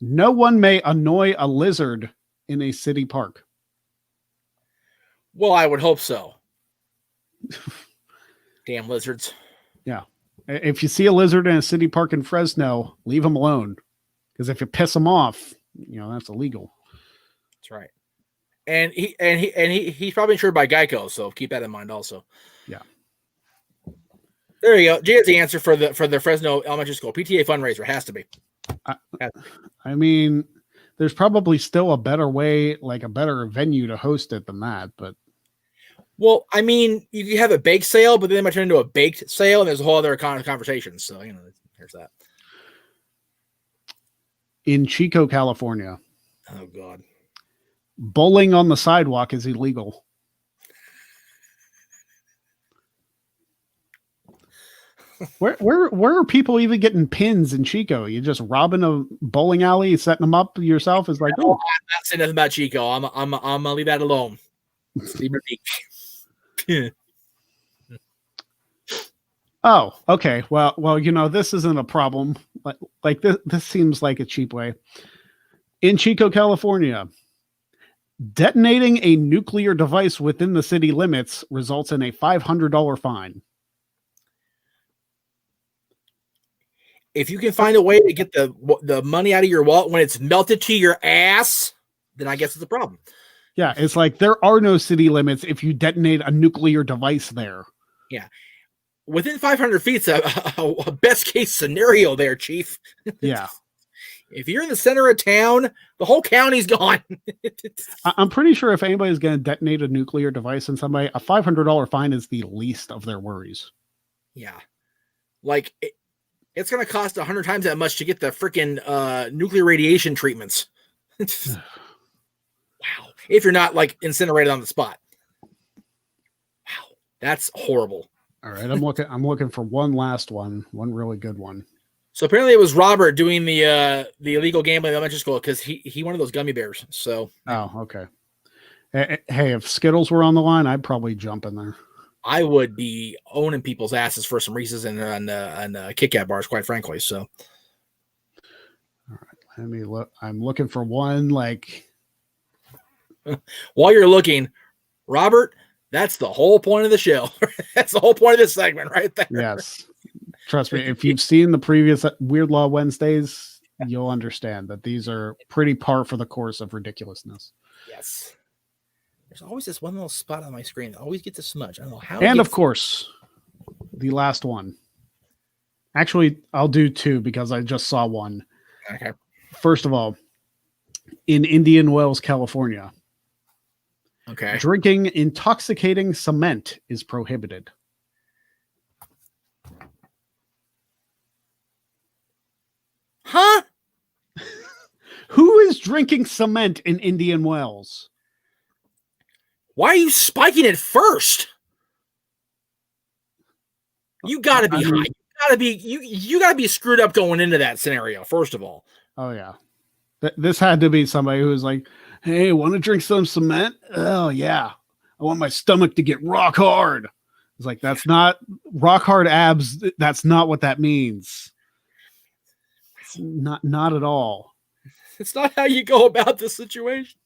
no one may annoy a lizard in a city park. Well, I would hope so. Damn lizards. Yeah. If you see a lizard in a city park in Fresno, leave them alone. Because if you piss them off, you know, that's illegal. That's right. And he's probably insured by Geico, so keep that in mind also. Yeah. There you go. Jay has the answer for the Fresno Elementary School PTA fundraiser. Has to be. I mean, there's probably still a better way, like a better venue to host it than that, but. Well, I mean, you can have a bake sale, but then it might turn into a baked sale, and there's a whole other conversation. So, you know, there's that. In Chico, California. Oh, God. Bowling on the sidewalk is illegal. Where are people even getting pins in Chico? You just robbing a bowling alley, setting them up yourself? Is like, oh, I'm not saying nothing about Chico. I'm gonna leave that alone. Leave it. Oh, okay. Well, you know, this isn't a problem. Like this seems like a cheap way. In Chico, California, detonating a nuclear device within the city limits results in a $500 fine. If you can find a way to get the money out of your wallet when it's melted to your ass, then I guess it's a problem. Yeah, it's like there are no city limits if you detonate a nuclear device there. Yeah. Within 500 feet, a best case scenario there, Chief. Yeah. If you're in the center of town, the whole county's gone. I'm pretty sure if anybody's going to detonate a nuclear device in somebody, a $500 fine is the least of their worries. Yeah. Like, it's going to cost 100 times that much to get the freaking nuclear radiation treatments. Wow. If you're not, like, incinerated on the spot. Wow. That's horrible. All right. I'm looking for one last one really good one. So apparently it was Robert doing the illegal gambling in elementary school because he wanted those gummy bears. So okay. Hey, if Skittles were on the line, I'd probably jump in there. I would be owning people's asses for some Reese's and Kit Kat bars, quite frankly. So, all right, let me look. I'm looking for one. Like, while you're looking, Robert, that's the whole point of the show. That's the whole point of this segment, right there. Yes, trust me. If you've seen the previous Weird Law Wednesdays, you'll understand that these are pretty par for the course of ridiculousness. Yes. There's always this one little spot on my screen that always gets a smudge. I don't know how. And of course, the last one. Actually, I'll do two because I just saw one. Okay. First of all, in Indian Wells, California, okay, drinking intoxicating cement is prohibited. Huh? Who is drinking cement in Indian Wells? Why are you spiking it first? You gotta be high. You gotta be screwed up going into that scenario, first of all. Oh yeah. This had to be somebody who was like, hey, want to drink some cement? Oh yeah. I want my stomach to get rock hard. It's like, that's not rock hard abs. That's not what that means. It's not at all. It's not how you go about the situation.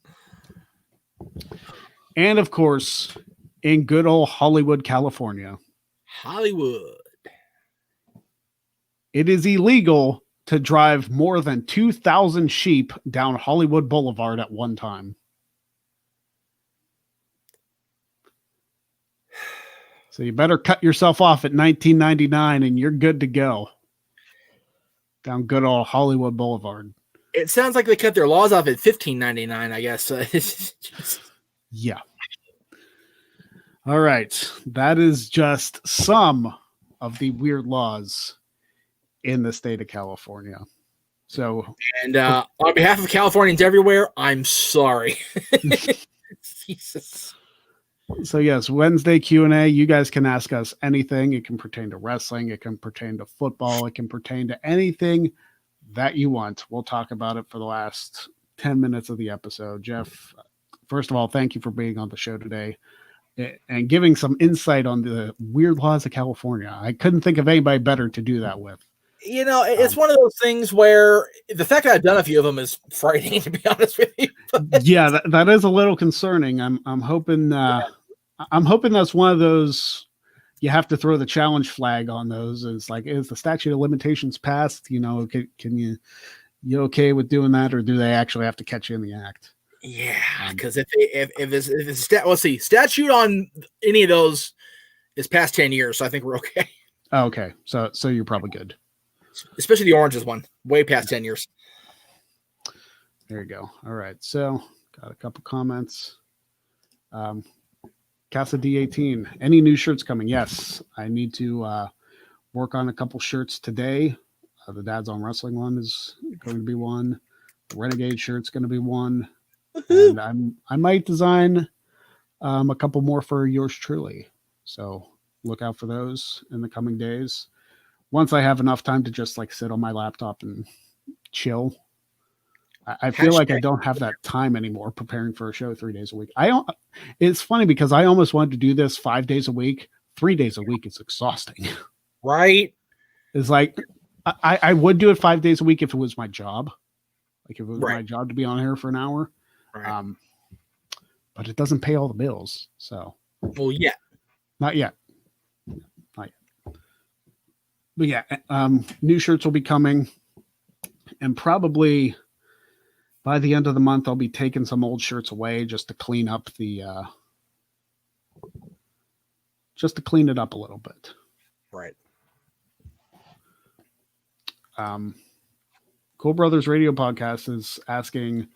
And of course, in good old Hollywood, California. Hollywood. It is illegal to drive more than 2,000 sheep down Hollywood Boulevard at one time. So you better cut yourself off at 1999 and you're good to go. Down good old Hollywood Boulevard. It sounds like they cut their laws off at $15.99, I guess. Yeah. All right. That is just some of the weird laws in the state of California. So, and on behalf of Californians everywhere, I'm sorry. Jesus. So yes, Wednesday Q&A, you guys can ask us anything. It can pertain to wrestling. It can pertain to football. It can pertain to anything that you want. We'll talk about it for the last 10 minutes of the episode. Jeff, first of all, thank you for being on the show today and giving some insight on the weird laws of California. I couldn't think of anybody better to do that with. You know, it's one of those things where the fact that I've done a few of them is frightening, to be honest with you. Yeah, that is a little concerning. I'm hoping I'm hoping that's one of those you have to throw the challenge flag on those. It's like, is the statute of limitations passed? You know, can you okay with doing that, or do they actually have to catch you in the act? Yeah, because if it's let's see, statute on any of those is past 10 years, so I think we're okay. Oh, okay, so you're probably good. Especially the oranges one, way past 10 years. There you go. All right, so got a couple comments. Casa D18, any new shirts coming? Yes, I need to work on a couple shirts today. The Dads on Wrestling one is going to be one. The Renegade shirt's going to be one. And I might design a couple more for yours truly. So look out for those in the coming days. Once I have enough time to just like sit on my laptop and chill. I feel like I don't have that time anymore preparing for a show 3 days a week. It's funny because I almost wanted to do this 5 days a week. 3 days a week is exhausting. Right. It's like I would do it 5 days a week if it was my job. Like if it was my job to be on here for an hour. Right. But it doesn't pay all the bills. So not yet. But yeah, new shirts will be coming, and probably by the end of the month, I'll be taking some old shirts away just to clean up just to clean it up a little bit. Right. Of Cool Brothers Radio Podcast is asking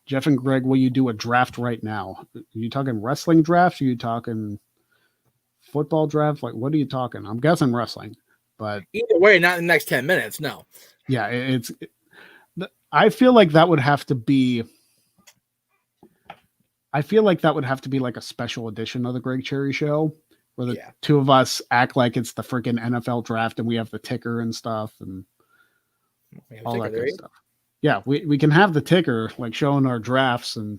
Jeff and Greg, will you do a draft right now? Are you talking wrestling draft? Are you talking football draft? Like, what are you talking? I'm guessing wrestling, but either way, not in the next 10 minutes. No. Yeah, I feel like that would have to be. I feel like that would have to be like a special edition of the Greg Cherry Show, where the two of us act like it's the freaking NFL draft and we have the ticker and stuff and all that good stuff. Yeah, we can have the ticker, like showing our drafts and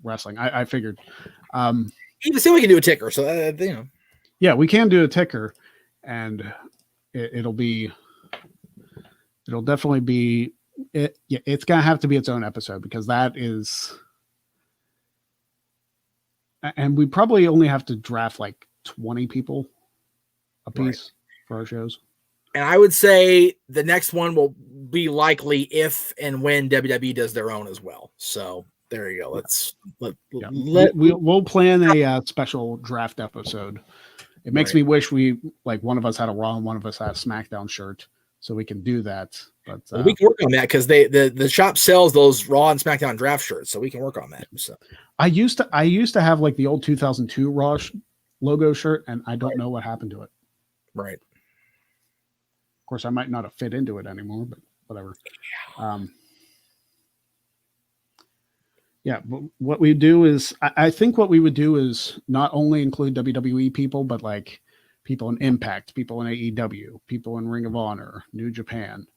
wrestling. I figured. Even still, we can do a ticker, so you know. Yeah, we can do a ticker, and it'll definitely be it. Yeah, it's gonna have to be its own episode because that is. And we probably only have to draft like 20 people a piece for our shows. And I would say the next one will be likely if and when WWE does their own as well. So there you go. We'll plan a special draft episode. It makes me wish one of us had a Raw and one of us had a SmackDown shirt so we can do that. But we can work on that because the shop sells those Raw and SmackDown draft shirts, so we can work on that. So I used to have like the old 2002 Raw logo shirt, and I don't know what happened to it. Right. Of course, I might not have fit into it anymore, but whatever. But what we do is, I think what we would do is not only include WWE people, but like people in Impact, people in AEW, people in Ring of Honor, New Japan.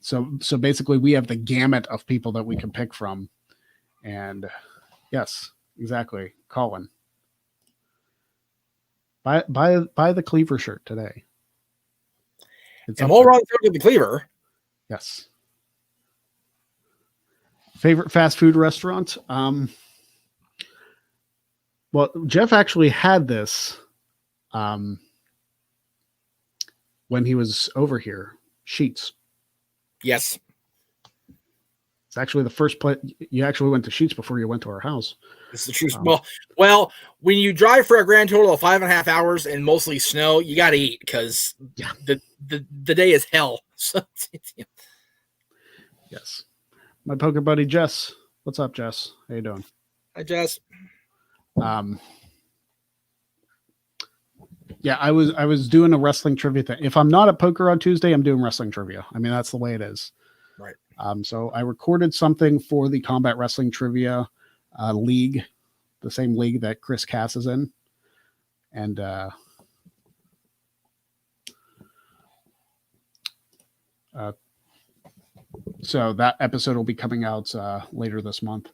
So basically, we have the gamut of people that we can pick from. And yes, exactly, Colin. Buy the Cleaver shirt today. And we'll run through the Cleaver. Yes. Favorite fast food restaurant? Well, Jeff actually had this when he was over here. Sheets. Yes. It's actually the first place you actually went to Sheets before you went to our house. It's the truth. Well, when you drive for a grand total of 5.5 hours and mostly snow, you got to eat because the day is hell. So, yes. My poker buddy Jess. What's up, Jess? How you doing? Hi, Jess. Yeah, I was doing a wrestling trivia thing. If I'm not at poker on Tuesday, I'm doing wrestling trivia. I mean, that's the way it is. Right. So I recorded something for the Combat Wrestling Trivia League, the same league that Chris Cass is in. And so that episode will be coming out later this month.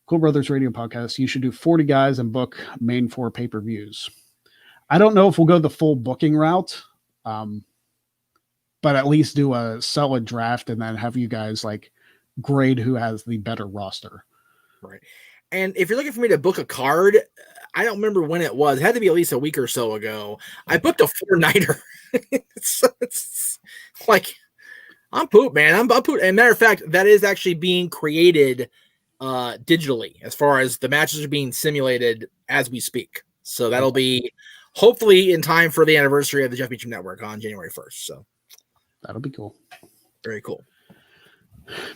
Cool Brothers Radio Podcast. You should do 40 guys and book main 4 pay-per-views. I don't know if we'll go the full booking route, but at least do a solid draft and then have you guys like grade who has the better roster. Right. And if you're looking for me to book a card, I don't remember when it was. It had to be at least a week or so ago. I booked a 4-nighter. it's like, I'm pooped, man. I'm pooped. And matter of fact, that is actually being created digitally as far as the matches are being simulated as we speak. So that'll be hopefully in time for the anniversary of the Jeff Mitchum Network on January 1st. So that'll be cool. Very cool.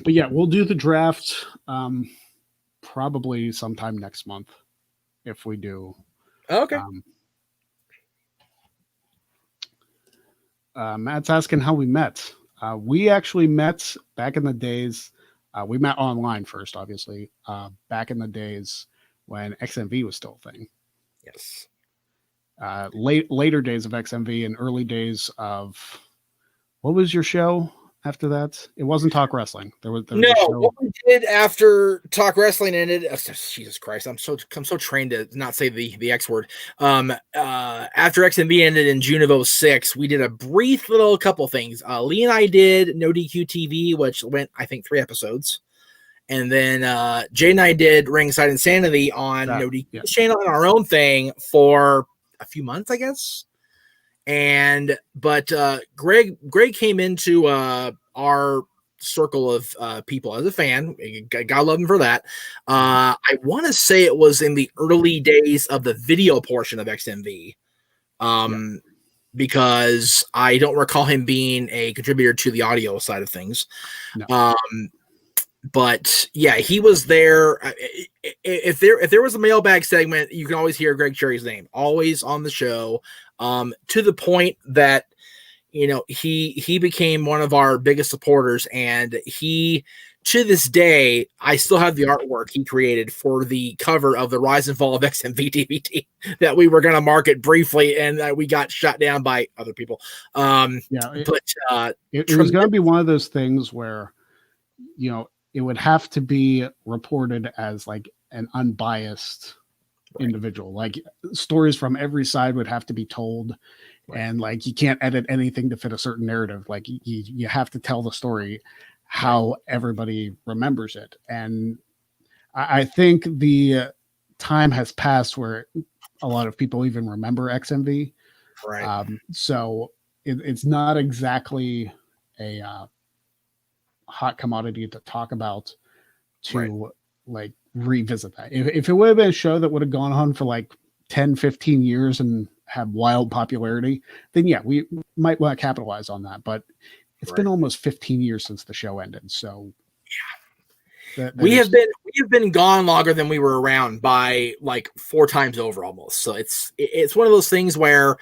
But yeah, we'll do the draft probably sometime next month if we do. Okay. Matt's asking how we met. We actually met back in the days. We met online first, obviously, back in the days when XMV was still a thing. Yes. Later days of XMV and early days of, what was your show after that? It wasn't Talk Wrestling. There was no. A show. What we did after Talk Wrestling ended. Jesus Christ! I'm so trained to not say the X word. After XMV ended in June of 2006, we did a brief little couple things. Lee and I did No DQ TV, which went I think 3 episodes, and then Jay and I did Ringside Insanity on No DQ channel and our own thing for a few months, I guess. But Greg came into our circle of people as a fan. God love him for that. I want to say it was in the early days of the video portion of XMV. because I don't recall him being a contributor to the audio side of things. No. But yeah, he was there. If there was a mailbag segment, you can always hear Greg Cherry's name, always on the show, to the point that he became one of our biggest supporters, and he, to this day, I still have the artwork he created for the cover of the Rise and Fall of XMV DVD that we were going to market briefly, and we got shut down by other people. It was going to be one of those things where, it would have to be reported as like an unbiased individual. Like stories from every side would have to be told. Right. And like, you can't edit anything to fit a certain narrative. Like you have to tell the story how everybody remembers it. And I think the time has passed where a lot of people even remember XMV. Right. So it's not exactly a hot commodity to talk about to like revisit that. If it would have been a show that would have gone on for like 10, 15 years and have wild popularity, then yeah, we might want to capitalize on that. But it's been almost 15 years since the show ended. So yeah, we have been gone longer than we were around by like 4 times over almost. So it's one of those things where,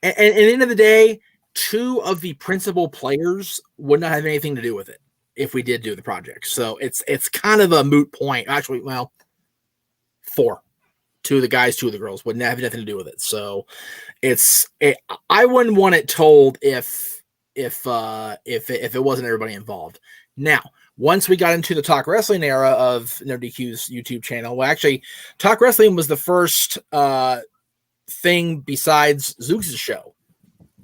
and at the end of the day, 2 of the principal players would not have anything to do with it if we did do the project. So it's kind of a moot point. Actually, well, 4. 2 of the guys, 2 of the girls wouldn't have nothing to do with it. So I wouldn't want it told if it wasn't everybody involved. Now, once we got into the Talk Wrestling era of No DQ's YouTube channel, well, actually, Talk Wrestling was the first thing besides Zooks' show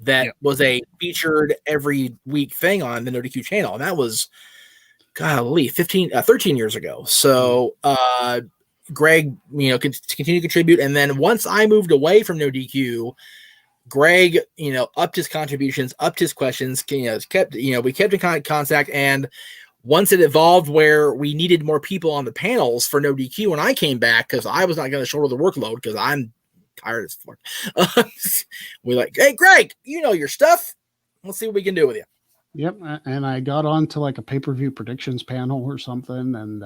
that was a featured every week thing on the No DQ channel, and that was, golly, 13 years ago. So Greg, continue to contribute, and then once I moved away from No DQ, Greg, upped his contributions, upped his questions. We kept in contact, and once it evolved where we needed more people on the panels for No DQ, when I came back, because I was not going to shoulder the workload because I'm tired as fuck. We're like, hey, Greg, you know your stuff. Let's see what we can do with you. Yep, and I got on to like a pay-per-view predictions panel or something, and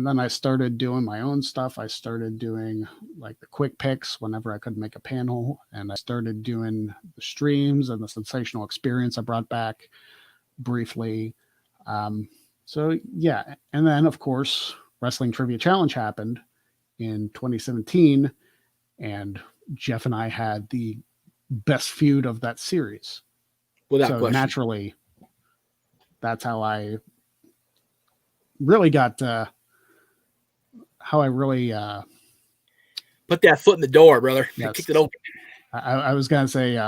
then I started doing my own stuff. I started doing like the quick picks whenever I could make a panel, and I started doing the streams and the sensational experience I brought back briefly. So yeah, and then of course Wrestling Trivia Challenge happened in 2017, and Jeff and I had the best feud of that series. Without question. Naturally, that's how I really got put that foot in the door, brother. Yes. Kicked it open. I was gonna say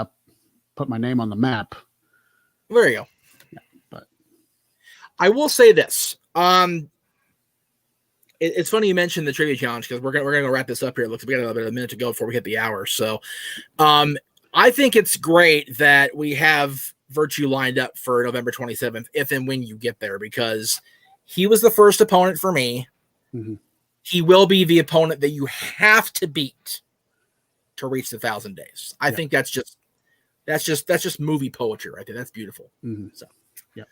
put my name on the map. There you go. Yeah, but I will say this. It's funny you mentioned the trivia challenge because we're gonna wrap this up here. It looks like we got about a minute to go before we hit the hour. So I think it's great that we have Virtue lined up for November 27th, if and when you get there, because he was the first opponent for me. Mm-hmm. He will be the opponent that you have to beat to reach the 1,000 days. I think that's just movie poetry right there. That's beautiful. Mm-hmm. So, yeah.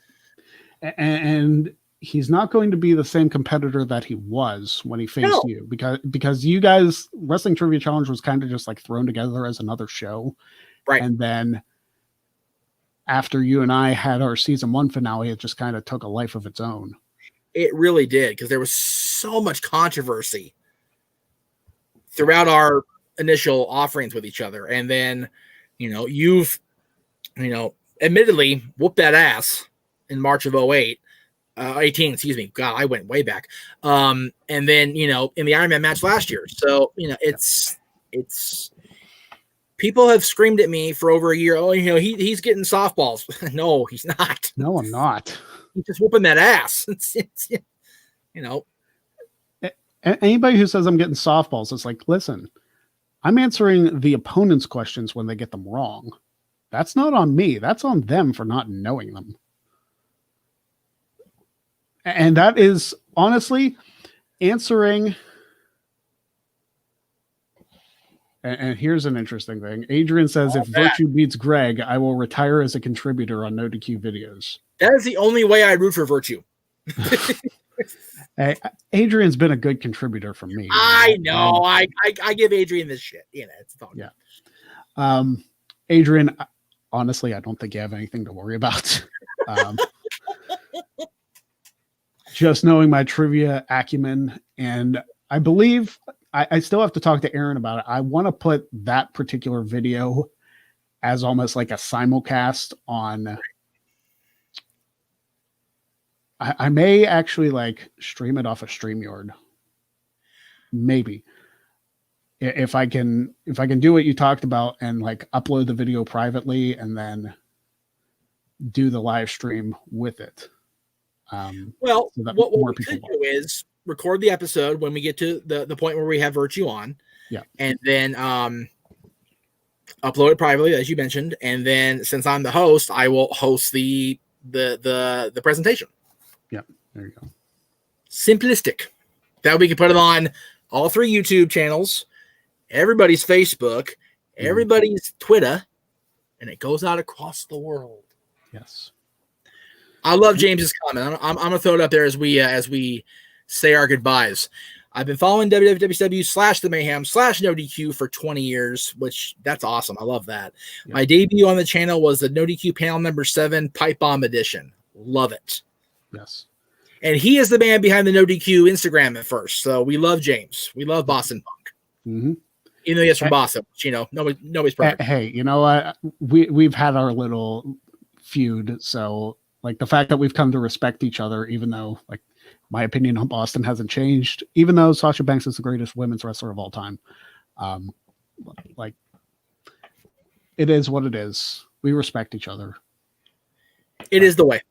And he's not going to be the same competitor that he was when he faced you, because you guys, Wrestling Trivia Challenge was kind of just like thrown together as another show. Right. And then after you and I had our season 1 finale, it just kind of took a life of its own. It really did, because there was so much controversy throughout our initial offerings with each other. And then, you've, admittedly whooped that ass in March of 18, excuse me. God, I went way back. And then, in the Iron Man match last year. So, it's people have screamed at me for over a year. Oh, he's getting softballs. No, he's not. No, I'm not. He's just whooping that ass. Anybody who says I'm getting softballs, it's like, listen, I'm answering the opponent's questions when they get them wrong. That's not on me. That's on them for not knowing them. And that is honestly answering And here's an interesting thing. Adrian says, if Virtue beats Greg, I will retire as a contributor on No DQ videos. That is the only way I root for Virtue. Hey, Adrian's been a good contributor for me. I know. I give Adrian this shit. You know, it's all yeah. Adrian, honestly, I don't think you have anything to worry about. Just knowing my trivia acumen, and I believe I still have to talk to Aaron about it. I want to put that particular video as almost like a simulcast on. I may actually like stream it off of StreamYard. Maybe. If I can do what you talked about and like upload the video privately and then do the live stream with it. Well, so what we could do is record the episode when we get to the point where we have Virtue on. Yeah. And then upload it privately, as you mentioned. And then since I'm the host, I will host the presentation. Yeah, there you go. Simplistic. That we can put it on all 3 YouTube channels, everybody's Facebook, everybody's Twitter, and it goes out across the world. Yes. I love James's comment. I'm gonna throw it up there as we say our goodbyes. I've been following www.the mayhem /no DQ for 20 years, which that's awesome. I love that. Yeah. My debut on the channel was the No DQ panel number 7 Pipe Bomb edition. Love it. Yes. And he is the man behind the No DQ Instagram at first. So we love James. We love Boston Punk. Mm-hmm. Even though he's from Boston, which, you know, nobody's perfect. Hey, you know what? We've had our little feud. So like the fact that we've come to respect each other, even though like my opinion on Boston hasn't changed, even though Sasha Banks is the greatest women's wrestler of all time. Like it is what it is. We respect each other. It is the way.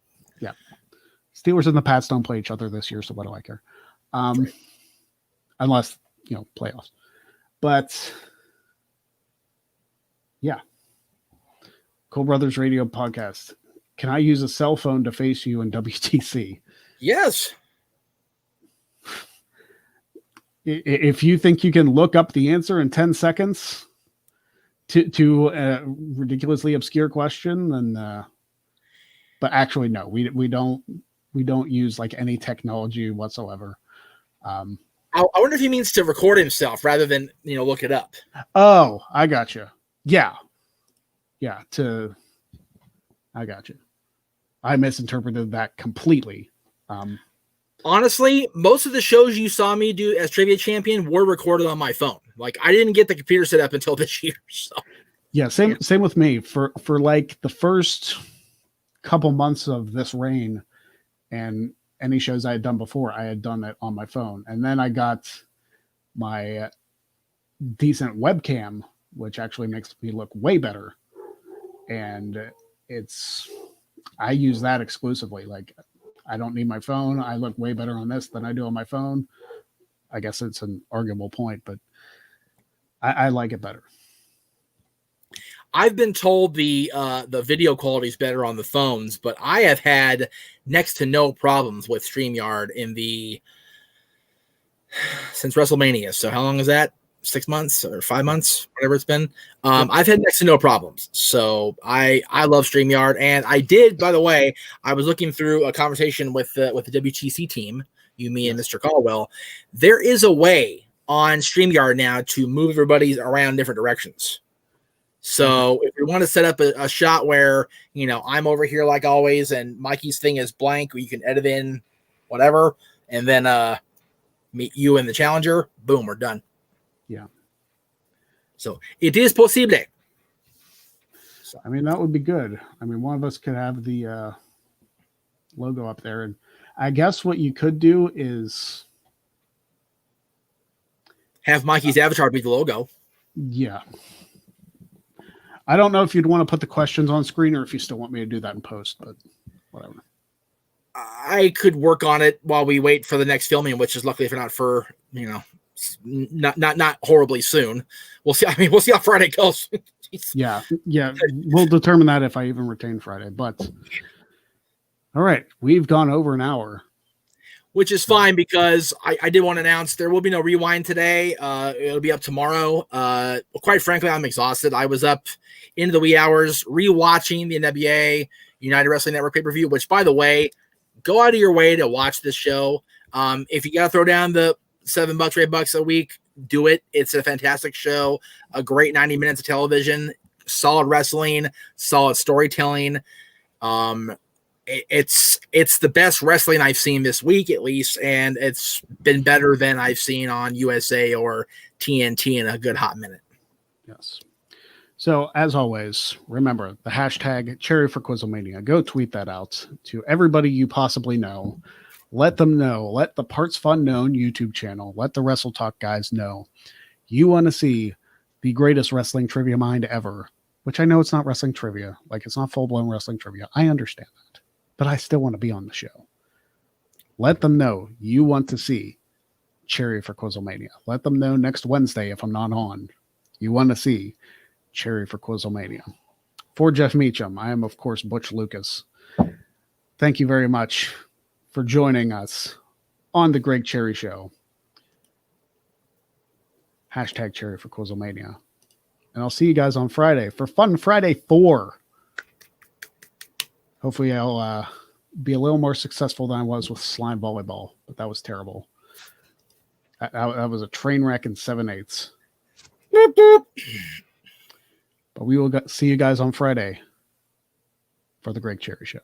Yeah. Steelers and the Pats don't play each other this year, so what do I care? Right. Unless, you know, playoffs. But yeah. Cole Brothers Radio Podcast. Can I use a cell phone to face you in WTC? Yes. If you think you can look up the answer in 10 seconds to a ridiculously obscure question, then but actually no, we don't use like any technology whatsoever. I wonder if he means to record himself rather than, you know, look it up. Oh, I got you. Yeah. I got you. I misinterpreted that completely. Honestly, most of the shows you saw me do as trivia champion were recorded on my phone. Like I didn't get the computer set up until this year. So yeah, same with me. For like the first couple months of this reign and any shows I had done before, I had done it on my phone. And then I got my decent webcam, which actually makes me look way better. And I use that exclusively. Like I don't need my phone. I look way better on this than I do on my phone. I guess it's an arguable point, but I like it better. I've been told the video quality is better on the phones, but I have had next to no problems with StreamYard since WrestleMania. So how long is that? 6 months or 5 months, whatever it's been. I've had next to no problems. So I love StreamYard. And I did, by the way, I was looking through a conversation with the WTC team, you, me, and Mr. Caldwell. There is a way on StreamYard now to move everybody around different directions. So if we want to set up a shot where, you know, I'm over here like always and Mikey's thing is blank, you can edit in whatever, and then meet you and the challenger, boom, we're done. Yeah. So it is possible. So, I mean, that would be good. I mean, one of us could have the logo up there. And I guess what you could do is have Mikey's avatar be the logo. Yeah. I don't know if you'd want to put the questions on screen or if you still want me to do that in post, but whatever. I could work on it while we wait for the next filming, which is luckily not for, you know, not horribly soon. We'll see. I mean, we'll see how Friday goes. Yeah. We'll determine that if I even retain Friday. But all right, we've gone over an hour. which is fine because I did want to announce there will be no rewind today. It'll be up tomorrow. Quite frankly, I'm exhausted. I was up into the wee hours rewatching the NWA United Wrestling Network pay-per-view, which, by the way, go out of your way to watch this show. If you got to throw down the $7 or $8 a week, do it. It's a fantastic show, a great 90 minutes of television, solid wrestling, solid storytelling. It's the best wrestling I've seen this week, at least, and it's been better than I've seen on USA or TNT in a good hot minute. Yes. So, as always, remember the hashtag Cherry for Quizlemania. Go tweet that out to everybody you possibly know. Let them know. Let the Parts Fun Known YouTube channel. Let the Wrestle Talk guys know. You want to see the greatest wrestling trivia mind ever, which I know it's not wrestling trivia. Like, it's not full-blown wrestling trivia. I understand that. But I still want to be on the show. Let them know you want to see Cherry for Quizlemania. Let them know next Wednesday, if I'm not on, you want to see Cherry for Quizlemania. For Jeff Mitchum, I am, of course, Butch Lucas. Thank you very much for joining us on the Greg Cherry Show. Hashtag Cherry for Quizlemania. And I'll see you guys on Friday for Fun Friday 4. Hopefully I'll be a little more successful than I was with slime volleyball, but that was terrible. That was a train wreck in 7/8. But we will see you guys on Friday for the Greg Cherry Show.